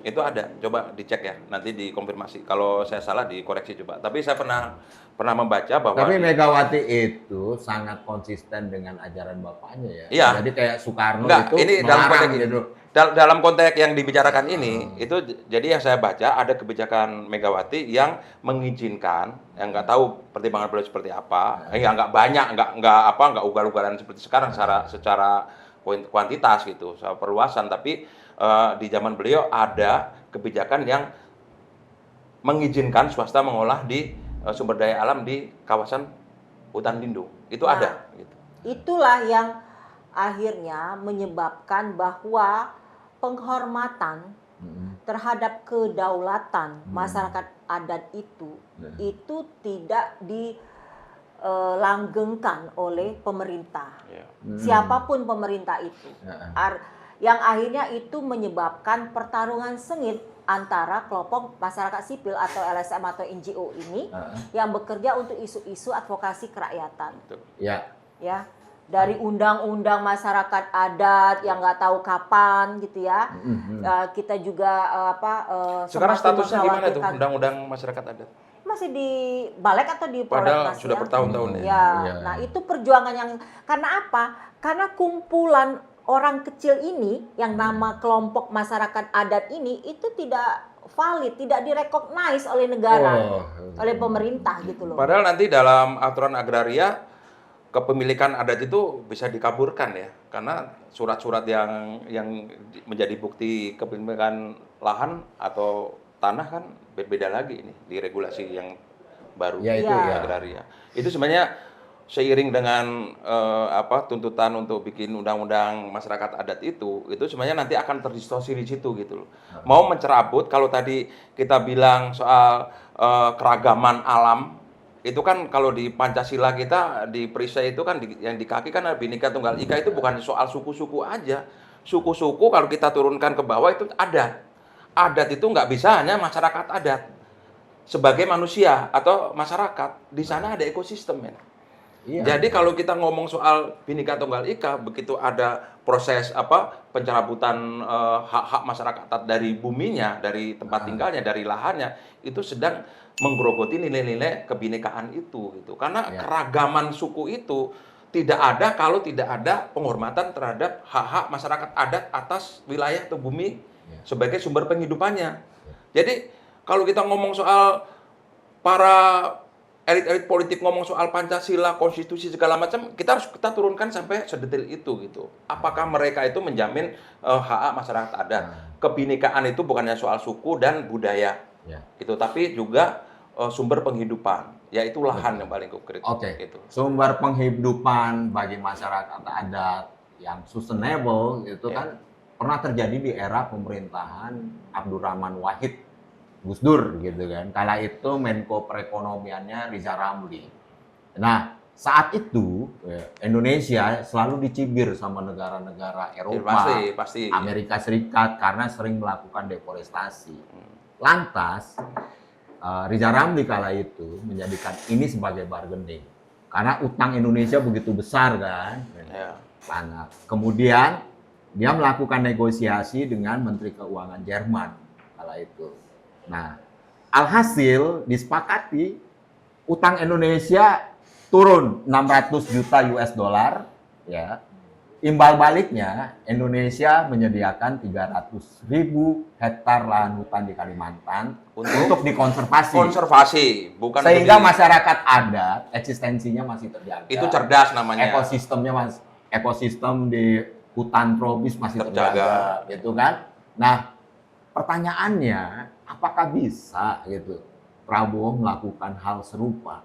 Itu ada, coba dicek ya, nanti dikonfirmasi. Kalau saya salah dikoreksi coba. Tapi saya pernah membaca bahwa Tapi Megawati itu sangat konsisten dengan ajaran bapaknya ya. Iya. Jadi kayak Soekarno Enggak, itu ini dalam melarang konteks gitu. dalam konteks yang dibicarakan ini itu jadi yang saya baca ada kebijakan Megawati yang mengizinkan, yang nggak tahu pertimbangan beliau seperti apa, nggak banyak, nggak ugal-ugalan seperti sekarang secara kuantitas gitu, secara perluasan, tapi di zaman beliau ada kebijakan yang mengizinkan swasta mengolah di sumber daya alam di kawasan hutan lindung. Itu Nah, ada gitu. Itulah yang akhirnya menyebabkan bahwa penghormatan terhadap kedaulatan masyarakat adat itu tidak dilanggengkan oleh pemerintah. Ya. Siapapun pemerintah itu. Yang akhirnya itu menyebabkan pertarungan sengit antara kelompok masyarakat sipil atau LSM atau NGO ini yang bekerja untuk isu-isu advokasi kerakyatan. Ya. Ya, dari undang-undang masyarakat adat yang nggak tahu kapan gitu ya. Kita juga Sekarang semakin statusnya gimana tuh mengkhawatirkan. undang-undang masyarakat adat? Masih di Balek atau di Padahal Prolegnas sudah ya? bertahun-tahun ya. Ya, Iya. nah itu perjuangan yang karena apa? Karena kumpulan orang kecil ini yang nama kelompok masyarakat adat ini itu tidak valid, tidak direcognize oleh negara, oleh pemerintah gitu loh. Padahal nanti dalam aturan agraria kepemilikan adat itu bisa dikaburkan ya, karena surat-surat yang menjadi bukti kepemilikan lahan atau tanah kan berbeda lagi ini di regulasi yang baru Ya, itu ya. agraria. Itu sebenarnya seiring dengan tuntutan untuk bikin undang-undang masyarakat adat itu sebenarnya nanti akan terdistorsi di situ gitu loh. Mau mencerabut kalau tadi kita bilang soal keragaman alam itu kan kalau di Pancasila kita di perisai itu kan yang di kaki kan ada Bhinneka Tunggal Ika, itu bukan soal suku-suku aja. Suku-suku kalau kita turunkan ke bawah itu adat. Adat itu nggak bisa hanya masyarakat adat. Sebagai manusia atau masyarakat, di sana ada ekosistem ya. Iya. Jadi kalau kita ngomong soal Bhinneka Tunggal Ika, begitu ada proses pencabutan hak-hak masyarakat dari buminya, dari tempat tinggalnya, dari lahannya, itu sedang menggerogoti nilai-nilai kebinekaan itu gitu. Karena keragaman suku itu tidak ada kalau tidak ada penghormatan terhadap hak-hak masyarakat adat atas wilayah atau bumi sebagai sumber penghidupannya. Jadi kalau kita ngomong soal para elit-elit politik ngomong soal Pancasila, konstitusi segala macam, kita turunkan sampai sedetail itu gitu. Apakah mereka itu menjamin hak masyarakat adat? Kebinekaan itu bukannya soal suku dan budaya, gitu, tapi juga sumber penghidupan. Ya itu lahan yang paling kritis. Oke. Gitu. Sumber penghidupan bagi masyarakat adat yang sustainable itu kan pernah terjadi di era pemerintahan Abdurrahman Wahid Gus Dur gitu kan. Kala itu Menko Perekonomiannya Riza Ramli. Nah, saat itu Indonesia selalu dicibir sama negara-negara Eropa, Pasti. Amerika Serikat karena sering melakukan deforestasi. Lantas Riza Ramli kala itu menjadikan ini sebagai bargaining karena utang Indonesia begitu besar kan. Ya. Nah, kemudian dia melakukan negosiasi dengan Menteri Keuangan Jerman kala itu. Nah, alhasil disepakati utang Indonesia turun 600 juta US dollar ya. Imbal baliknya Indonesia menyediakan 300.000 hektar lahan hutan di Kalimantan untuk dikonservasi. Konservasi, bukan Sehingga masyarakat adat eksistensinya masih terjaga. itu cerdas namanya. Ekosistem di hutan tropis masih terjaga gitu kan. Nah, pertanyaannya apakah bisa gitu Prabowo melakukan hal serupa?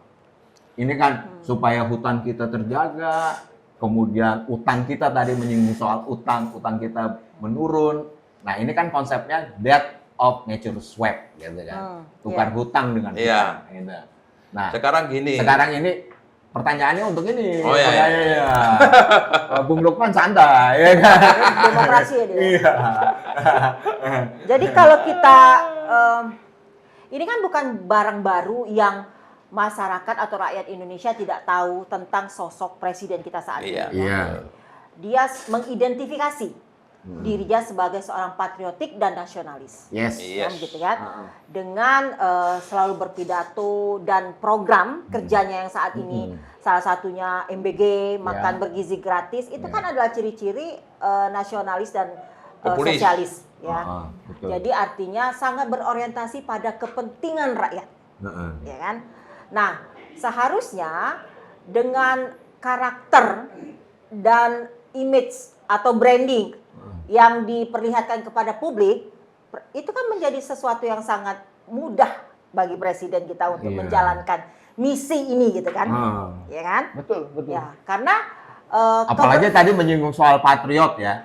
Ini kan supaya hutan kita terjaga, kemudian utang kita tadi menyinggung soal utang kita menurun. Nah, ini kan konsepnya debt of nature swap gitu kan. Tukar hutang dengan hutang gitu. Nah, sekarang gini. Sekarang ini pertanyaannya untuk ini. Oh iya. Bung Lukman santai ya kan. Demokrasi ya dia. Iya. Jadi kalau kita ini kan bukan barang baru yang masyarakat atau rakyat Indonesia tidak tahu tentang sosok presiden kita saat ini. Iya. Dia mengidentifikasi dirinya sebagai seorang patriotik dan nasionalis. Yes. Gitu kan. Dengan selalu berpidato dan program kerjanya yang saat ini salah satunya MBG, makan bergizi gratis, itu kan adalah ciri-ciri nasionalis dan sosialis ya. Jadi artinya sangat berorientasi pada kepentingan rakyat. Ya kan? Nah, seharusnya dengan karakter dan image atau branding yang diperlihatkan kepada publik, itu kan menjadi sesuatu yang sangat mudah bagi presiden kita untuk menjalankan misi ini gitu kan. Ya kan? Betul. Ya, karena apalagi tadi menyinggung soal patriot ya.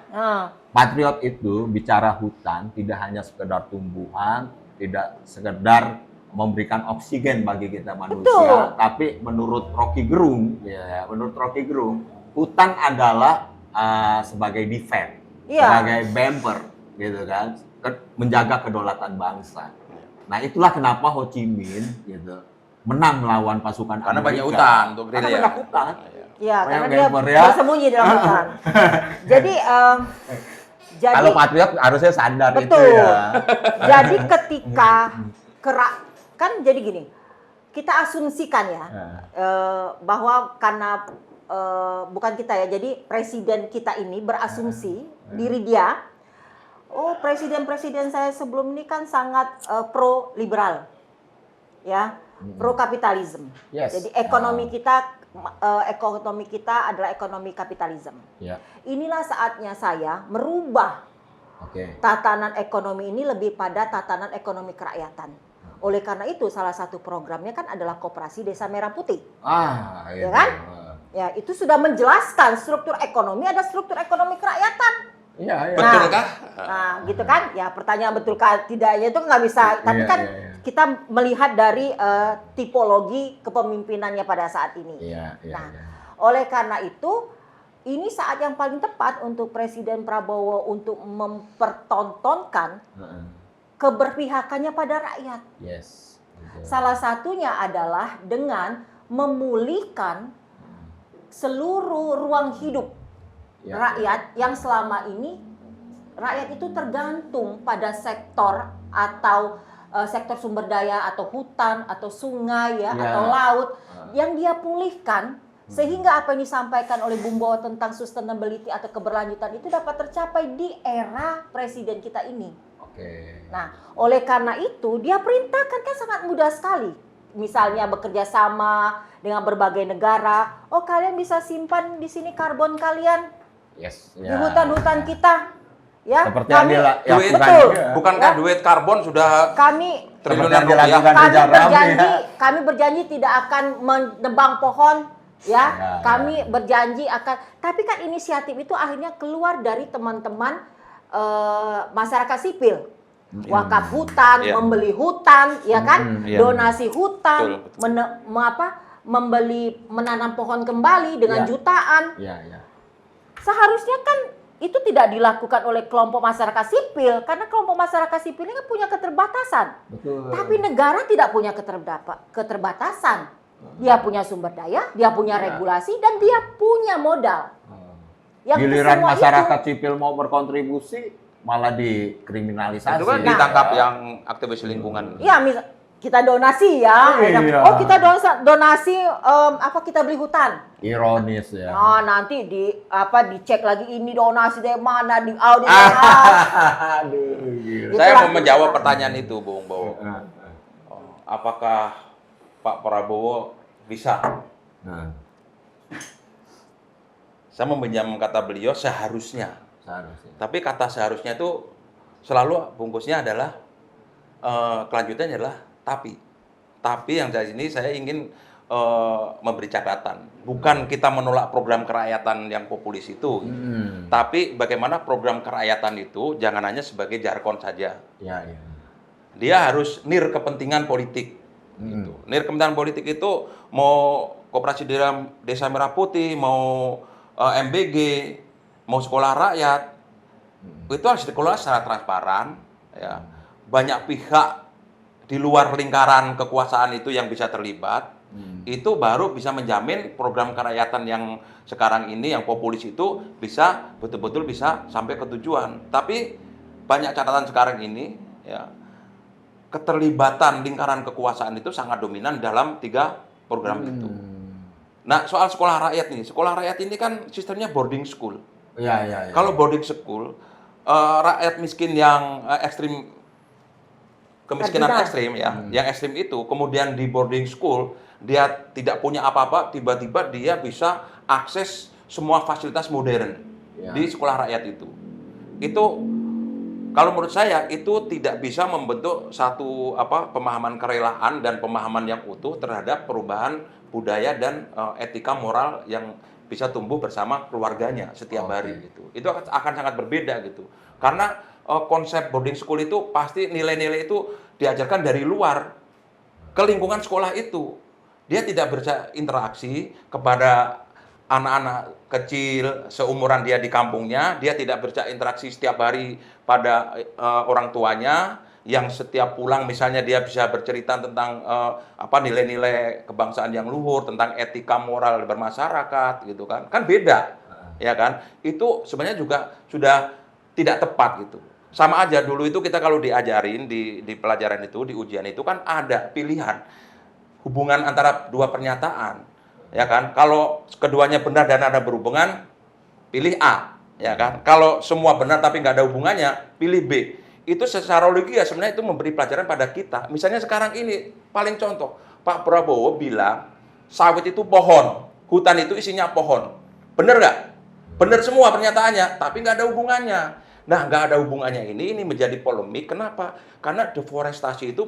Patriot itu bicara hutan tidak hanya sekedar tumbuhan, tidak sekedar memberikan oksigen bagi kita manusia, tapi menurut Rocky Gerung, hutan adalah sebagai defense, sebagai bumper, gitu kan, menjaga kedaulatan bangsa. Nah, itulah kenapa Ho Chi Minh gitu menang melawan pasukan karena Amerika. banyak utang untuk karena banyak utang. Ya, karena dia bersembunyi dalam hutan. Jadi kalau patriot harusnya sadar itu ya. Jadi ketika kan jadi gini, kita asumsikan ya bahwa karena bukan kita ya, jadi presiden kita ini berasumsi diri dia, presiden saya sebelum ini kan sangat pro liberal, ya, pro kapitalisme. Jadi ekonomi kita adalah ekonomi kapitalisme. Inilah saatnya saya merubah tatanan ekonomi ini lebih pada tatanan ekonomi kerakyatan. Oleh karena itu salah satu programnya kan adalah Koperasi Desa Merah Putih. Ya kan? Ya, itu sudah menjelaskan struktur ekonomi, ada struktur ekonomi kerakyatan. Iya. Betulkah? Nah, gitu kan? Ya, pertanyaan betulkah tidaknya itu nggak bisa. Tapi kan kita melihat dari tipologi kepemimpinannya pada saat ini. Nah, oleh karena itu ini saat yang paling tepat untuk Presiden Prabowo untuk mempertontonkan keberpihakannya pada rakyat. Salah satunya adalah dengan memulihkan seluruh ruang hidup rakyat yang selama ini rakyat itu tergantung pada sektor atau sektor sumber daya atau hutan atau sungai atau laut yang dia pulihkan sehingga apa yang disampaikan oleh Bung Bowo tentang sustainability atau keberlanjutan itu dapat tercapai di era presiden kita ini. Nah, oleh karena itu dia perintahkan kan sangat mudah sekali. Misalnya bekerja sama dengan berbagai negara. Kalian bisa simpan di sini karbon kalian di hutan-hutan kita. Ya, seperti kami, betul. Bukankah duit karbon sudah kami triliunan yang rupiah. dilakukan Kami Rizal Ramli, berjanji, ya. kami berjanji tidak akan menebang pohon, ya. Kami berjanji akan. Tapi kan inisiatif itu akhirnya keluar dari teman-teman masyarakat sipil. Wakaf hutan, Iya. membeli hutan, ya kan? Iya. Donasi hutan, Betul. membeli menanam pohon kembali dengan Iya. jutaan. Iya, iya. Seharusnya kan itu tidak dilakukan oleh kelompok masyarakat sipil karena kelompok masyarakat sipil ini kan punya keterbatasan. Betul. Tapi negara tidak punya keterbatasan. Dia punya sumber daya, dia punya regulasi dan dia punya modal. Yang Giliran semua masyarakat sipil mau berkontribusi malah dikriminalisasi. Itu kan ditangkap yang aktivis lingkungan. Iya, kita donasi ya. Iya. Oh, kita donasi kita beli hutan. Ironis ya. Nah, nanti dicek lagi ini donasi dari mana, di audit. Aduh, gila. Saya Itulah. mau menjawab pertanyaan itu, Bung Bowo. Apakah Pak Prabowo bisa? Nah, Saya meminjam kata beliau seharusnya. seharusnya. Tapi kata seharusnya itu selalu bungkusnya adalah kelanjutannya adalah tapi. Tapi yang dari sini saya ingin memberi catatan. Bukan kita menolak program kerakyatan yang populis itu. Tapi bagaimana program kerakyatan itu jangan hanya sebagai jargon saja. Ya, ya. Dia harus nir kepentingan politik. Gitu. Nir kepentingan politik itu mau koperasi desa Merah Putih, mau MBG, mau sekolah rakyat, itu harus dikelola secara transparan. Ya. Banyak pihak di luar lingkaran kekuasaan itu yang bisa terlibat. Itu baru bisa menjamin program kerakyatan yang sekarang ini, yang populis itu bisa betul-betul bisa sampai ke tujuan. Tapi banyak catatan sekarang ini, ya, keterlibatan lingkaran kekuasaan itu sangat dominan dalam 3 program itu. Nah, soal sekolah rakyat nih, sekolah rakyat ini kan sistemnya boarding school. Ya, ya, ya. Kalau boarding school, rakyat miskin yang ekstrim, kemiskinan Marginal. ekstrim ya, yang ekstrim itu, kemudian di boarding school, dia tidak punya apa-apa, tiba-tiba dia bisa akses semua fasilitas modern di sekolah rakyat itu. Itu kalau menurut saya itu tidak bisa membentuk satu pemahaman kerelaan dan pemahaman yang utuh terhadap perubahan budaya dan etika moral yang bisa tumbuh bersama keluarganya setiap hari gitu. Itu akan sangat berbeda gitu. Karena konsep boarding school itu pasti nilai-nilai itu diajarkan dari luar ke lingkungan sekolah itu. Dia tidak berinteraksi kepada anak-anak kecil seumuran dia di kampungnya, dia tidak berinteraksi setiap hari pada orang tuanya, yang setiap pulang misalnya dia bisa bercerita tentang nilai-nilai kebangsaan yang luhur, tentang etika moral bermasyarakat gitu kan. Kan beda. Ya kan? Itu sebenarnya juga sudah tidak tepat gitu. Sama aja dulu itu kita kalau diajarin di pelajaran itu, di ujian itu kan ada pilihan hubungan antara dua pernyataan. Ya kan? Kalau keduanya benar dan ada berhubungan, pilih A, ya kan? Kalau semua benar tapi nggak ada hubungannya, pilih B. Itu secara logika sebenarnya itu memberi pelajaran pada kita. Misalnya sekarang ini, paling contoh, Pak Prabowo bilang sawit itu pohon, hutan itu isinya pohon. Benar nggak? Benar semua pernyataannya, tapi nggak ada hubungannya. Nah, nggak ada hubungannya ini menjadi polemik. Kenapa? Karena deforestasi itu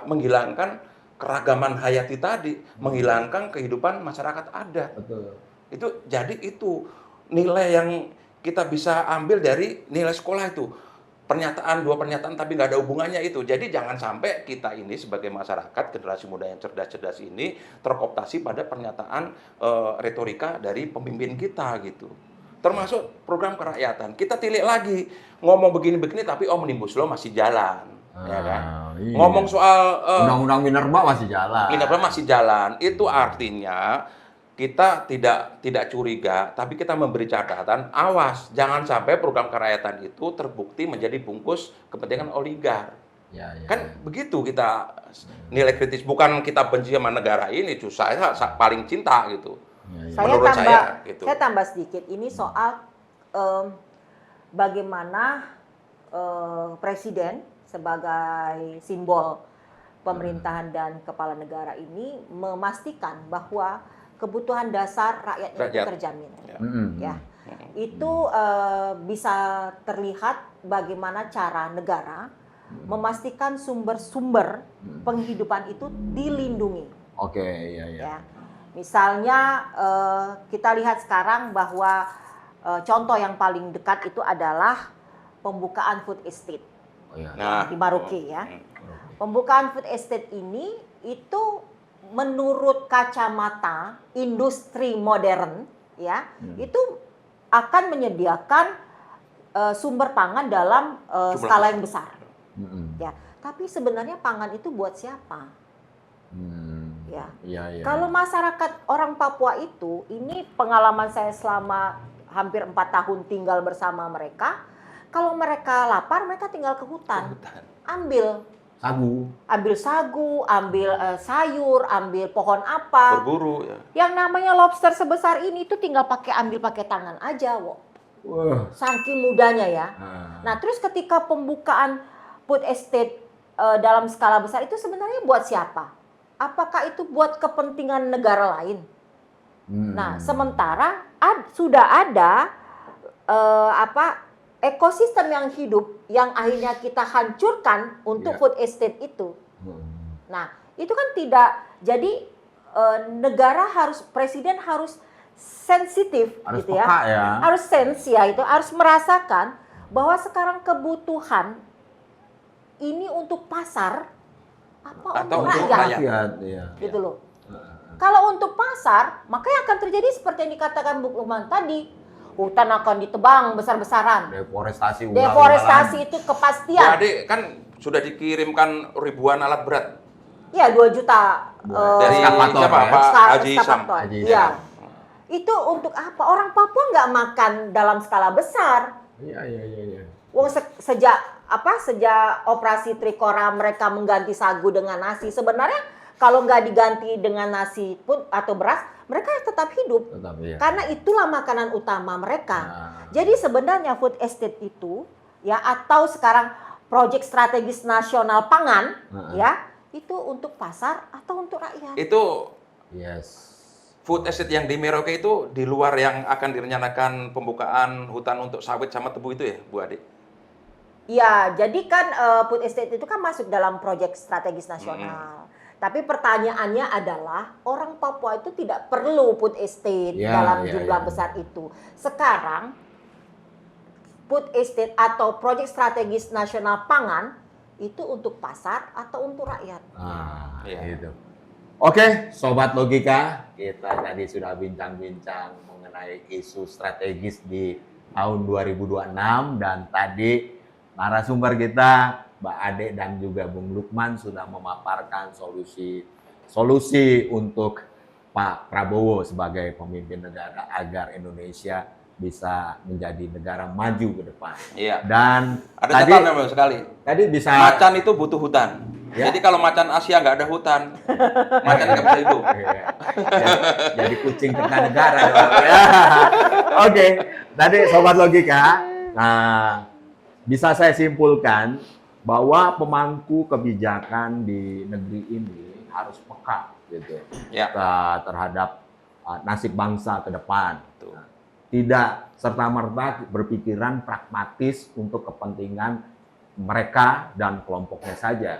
menghilangkan keragaman hayati tadi, menghilangkan kehidupan masyarakat adat. Betul. Itu nilai yang kita bisa ambil dari nilai sekolah itu. Dua pernyataan tapi nggak ada hubungannya itu. Jadi jangan sampai kita ini sebagai masyarakat, generasi muda yang cerdas-cerdas ini terkooptasi pada pernyataan retorika dari pemimpin kita gitu. Termasuk program kerakyatan. Kita tilik lagi, ngomong begini-begini tapi Omnibus Law masih jalan. Ya kan? Iya. Ngomong soal Undang-undang Minerba masih jalan. Minerba masih jalan. Itu artinya kita tidak curiga, tapi kita memberi catatan, awas, jangan sampai program kerakyatan itu terbukti menjadi bungkus kepentingan oligar. Ya, ya, Kan begitu kita nilai kritis, bukan kita benci sama negara ini, justru saya paling cinta gitu. Ya, ya. Menurut saya, gitu. Saya tambah sedikit, ini soal bagaimana presiden sebagai simbol pemerintahan dan kepala negara ini memastikan bahwa kebutuhan dasar rakyatnya itu terjamin. Ya. Itu bisa terlihat bagaimana cara negara memastikan sumber-sumber penghidupan itu dilindungi. Oke, iya. Ya. Misalnya kita lihat sekarang bahwa contoh yang paling dekat itu adalah pembukaan food estate Oh, iya. Nah, di Maroke ya. Pembukaan food estate ini itu menurut kacamata industri modern ya, itu akan menyediakan sumber pangan dalam skala yang besar. Ya, tapi sebenarnya pangan itu buat siapa? Ya. Iya. Kalau masyarakat orang Papua itu, ini pengalaman saya selama hampir 4 tahun tinggal bersama mereka. Kalau mereka lapar, mereka tinggal ke hutan, ambil sagu, ambil sayur, ambil pohon apa. berburu ya. Yang namanya lobster sebesar ini itu tinggal ambil pakai tangan aja, wo. Wah. Saking mudahnya ya. Nah, terus ketika pembukaan food estate dalam skala besar itu sebenarnya buat siapa? Apakah itu buat kepentingan negara lain? Nah, sementara sudah ada ekosistem yang hidup yang akhirnya kita hancurkan untuk food estate itu. Nah, itu kan tidak. Jadi presiden harus sensitif Harus gitu ya. peka ya. Harus sensi ya, itu harus merasakan bahwa sekarang kebutuhan ini untuk pasar apa Atau untuk untuk rakyat. rakyat. Iya. Gitu loh. Kalau untuk pasar, makanya akan terjadi seperti yang dikatakan Bu Lukman tadi. Hutan akan ditebang besar-besaran. Deforestasi Deforestasi itu kepastian. Jadi kan sudah dikirimkan ribuan alat berat Iya, 2 juta. dari Eskavator, siapa? ya? Pak Haji Sam. Eskavator. Haji Iya. Sam. Itu untuk apa? Orang Papua nggak makan dalam skala besar. Iya. Wong sejak operasi Trikora mereka mengganti sagu dengan nasi. Sebenarnya kalau nggak diganti dengan nasi pun atau beras, mereka tetap hidup. Tetap, iya. Karena itulah makanan utama mereka. Jadi sebenarnya food estate itu ya, atau sekarang proyek strategis nasional pangan ya, itu untuk pasar atau untuk rakyat. Itu Yes. food estate yang di Merauke itu di luar yang akan direncanakan pembukaan hutan untuk sawit sama tebu itu ya, Bu Ade? Ya, jadi kan food estate itu kan masuk dalam proyek strategis nasional. Tapi pertanyaannya adalah orang Papua itu tidak perlu food estate dalam jumlah besar itu. Sekarang food estate atau proyek strategis nasional pangan itu untuk pasar atau untuk rakyat. Gitu. Oke, Sobat Logika, kita tadi sudah bincang-bincang mengenai isu strategis di tahun 2026 dan tadi narasumber kita Mbak Ade dan juga Bung Lukman sudah memaparkan solusi untuk Pak Prabowo sebagai pemimpin negara agar Indonesia bisa menjadi negara maju ke depan. Iya. Dan Ada catatan sekali. Tadi bisa Macan itu butuh hutan. Ya. Jadi kalau macan Asia nggak ada hutan, macan nggak bisa hidup. Iya. Jadi kucing Kertanegara dong. Ya. Oke, tadi Sobat Logika, nah bisa saya simpulkan bahwa pemangku kebijakan di negeri ini harus peka gitu Ya. terhadap nasib bangsa ke depan. Tuh. Tidak serta-merta berpikiran pragmatis untuk kepentingan mereka dan kelompoknya saja.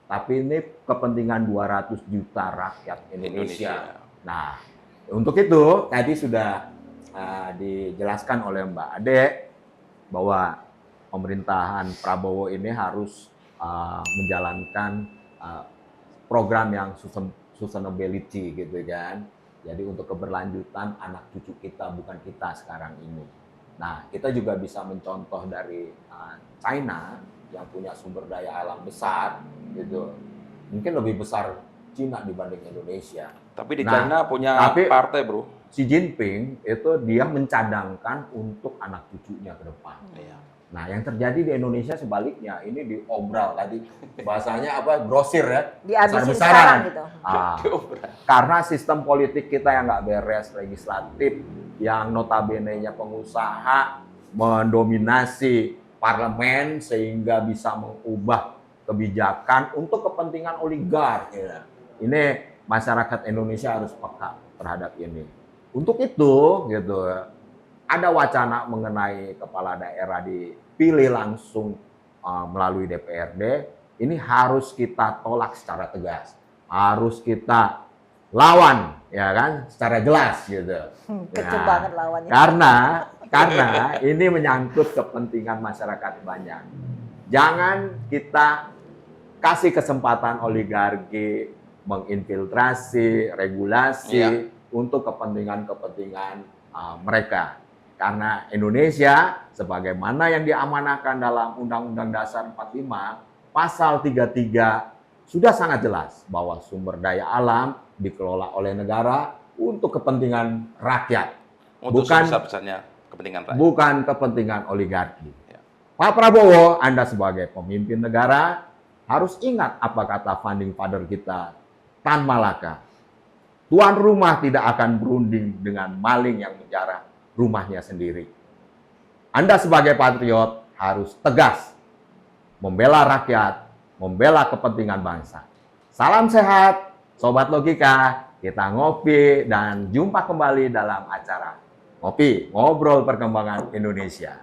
Tapi ini kepentingan 200 juta rakyat Indonesia. Nah, untuk itu tadi sudah dijelaskan oleh Mbak Ade bahwa pemerintahan Prabowo ini harus menjalankan program yang sustainability gitu kan. Jadi untuk keberlanjutan anak cucu kita, bukan kita sekarang ini. Nah, kita juga bisa mencontoh dari China yang punya sumber daya alam besar gitu. Mungkin lebih besar Cina dibanding Indonesia. Tapi di China punya partai, Bro. Xi Jinping itu dia mencadangkan untuk anak cucunya ke depan. Iya. Nah, yang terjadi di Indonesia sebaliknya, ini diobral tadi bahasanya apa, grosir ya, Dihabisin besar-besaran. sekarang gitu. Karena sistem politik kita yang nggak beres, legislatif, yang notabene-nya pengusaha mendominasi parlemen sehingga bisa mengubah kebijakan untuk kepentingan oligark. Ya. Ini masyarakat Indonesia harus peka terhadap ini. Untuk itu, gitu, ada wacana mengenai kepala daerah dipilih langsung melalui DPRD, ini harus kita tolak secara tegas, harus kita lawan, ya kan, secara jelas gitu. Kecil Nah, banget lawannya. karena ini menyangkut kepentingan masyarakat banyak. Jangan kita kasih kesempatan oligarki menginfiltrasi regulasi untuk kepentingan-kepentingan mereka. Karena Indonesia, sebagaimana yang diamanahkan dalam Undang-Undang Dasar 45, Pasal 33 sudah sangat jelas bahwa sumber daya alam dikelola oleh negara untuk kepentingan rakyat. Untuk Bukan sebesar-besarnya kepentingan rakyat. Bukan kepentingan oligarki. Ya. Pak Prabowo, Anda sebagai pemimpin negara harus ingat apa kata founding father kita, Tan Malaka. Tuan rumah tidak akan berunding dengan maling yang menjarah rumahnya sendiri. Anda sebagai patriot harus tegas membela rakyat, membela kepentingan bangsa. Salam sehat, Sobat Logika. Kita ngopi dan jumpa kembali dalam acara Ngopi, Ngobrol Perkembangan Indonesia.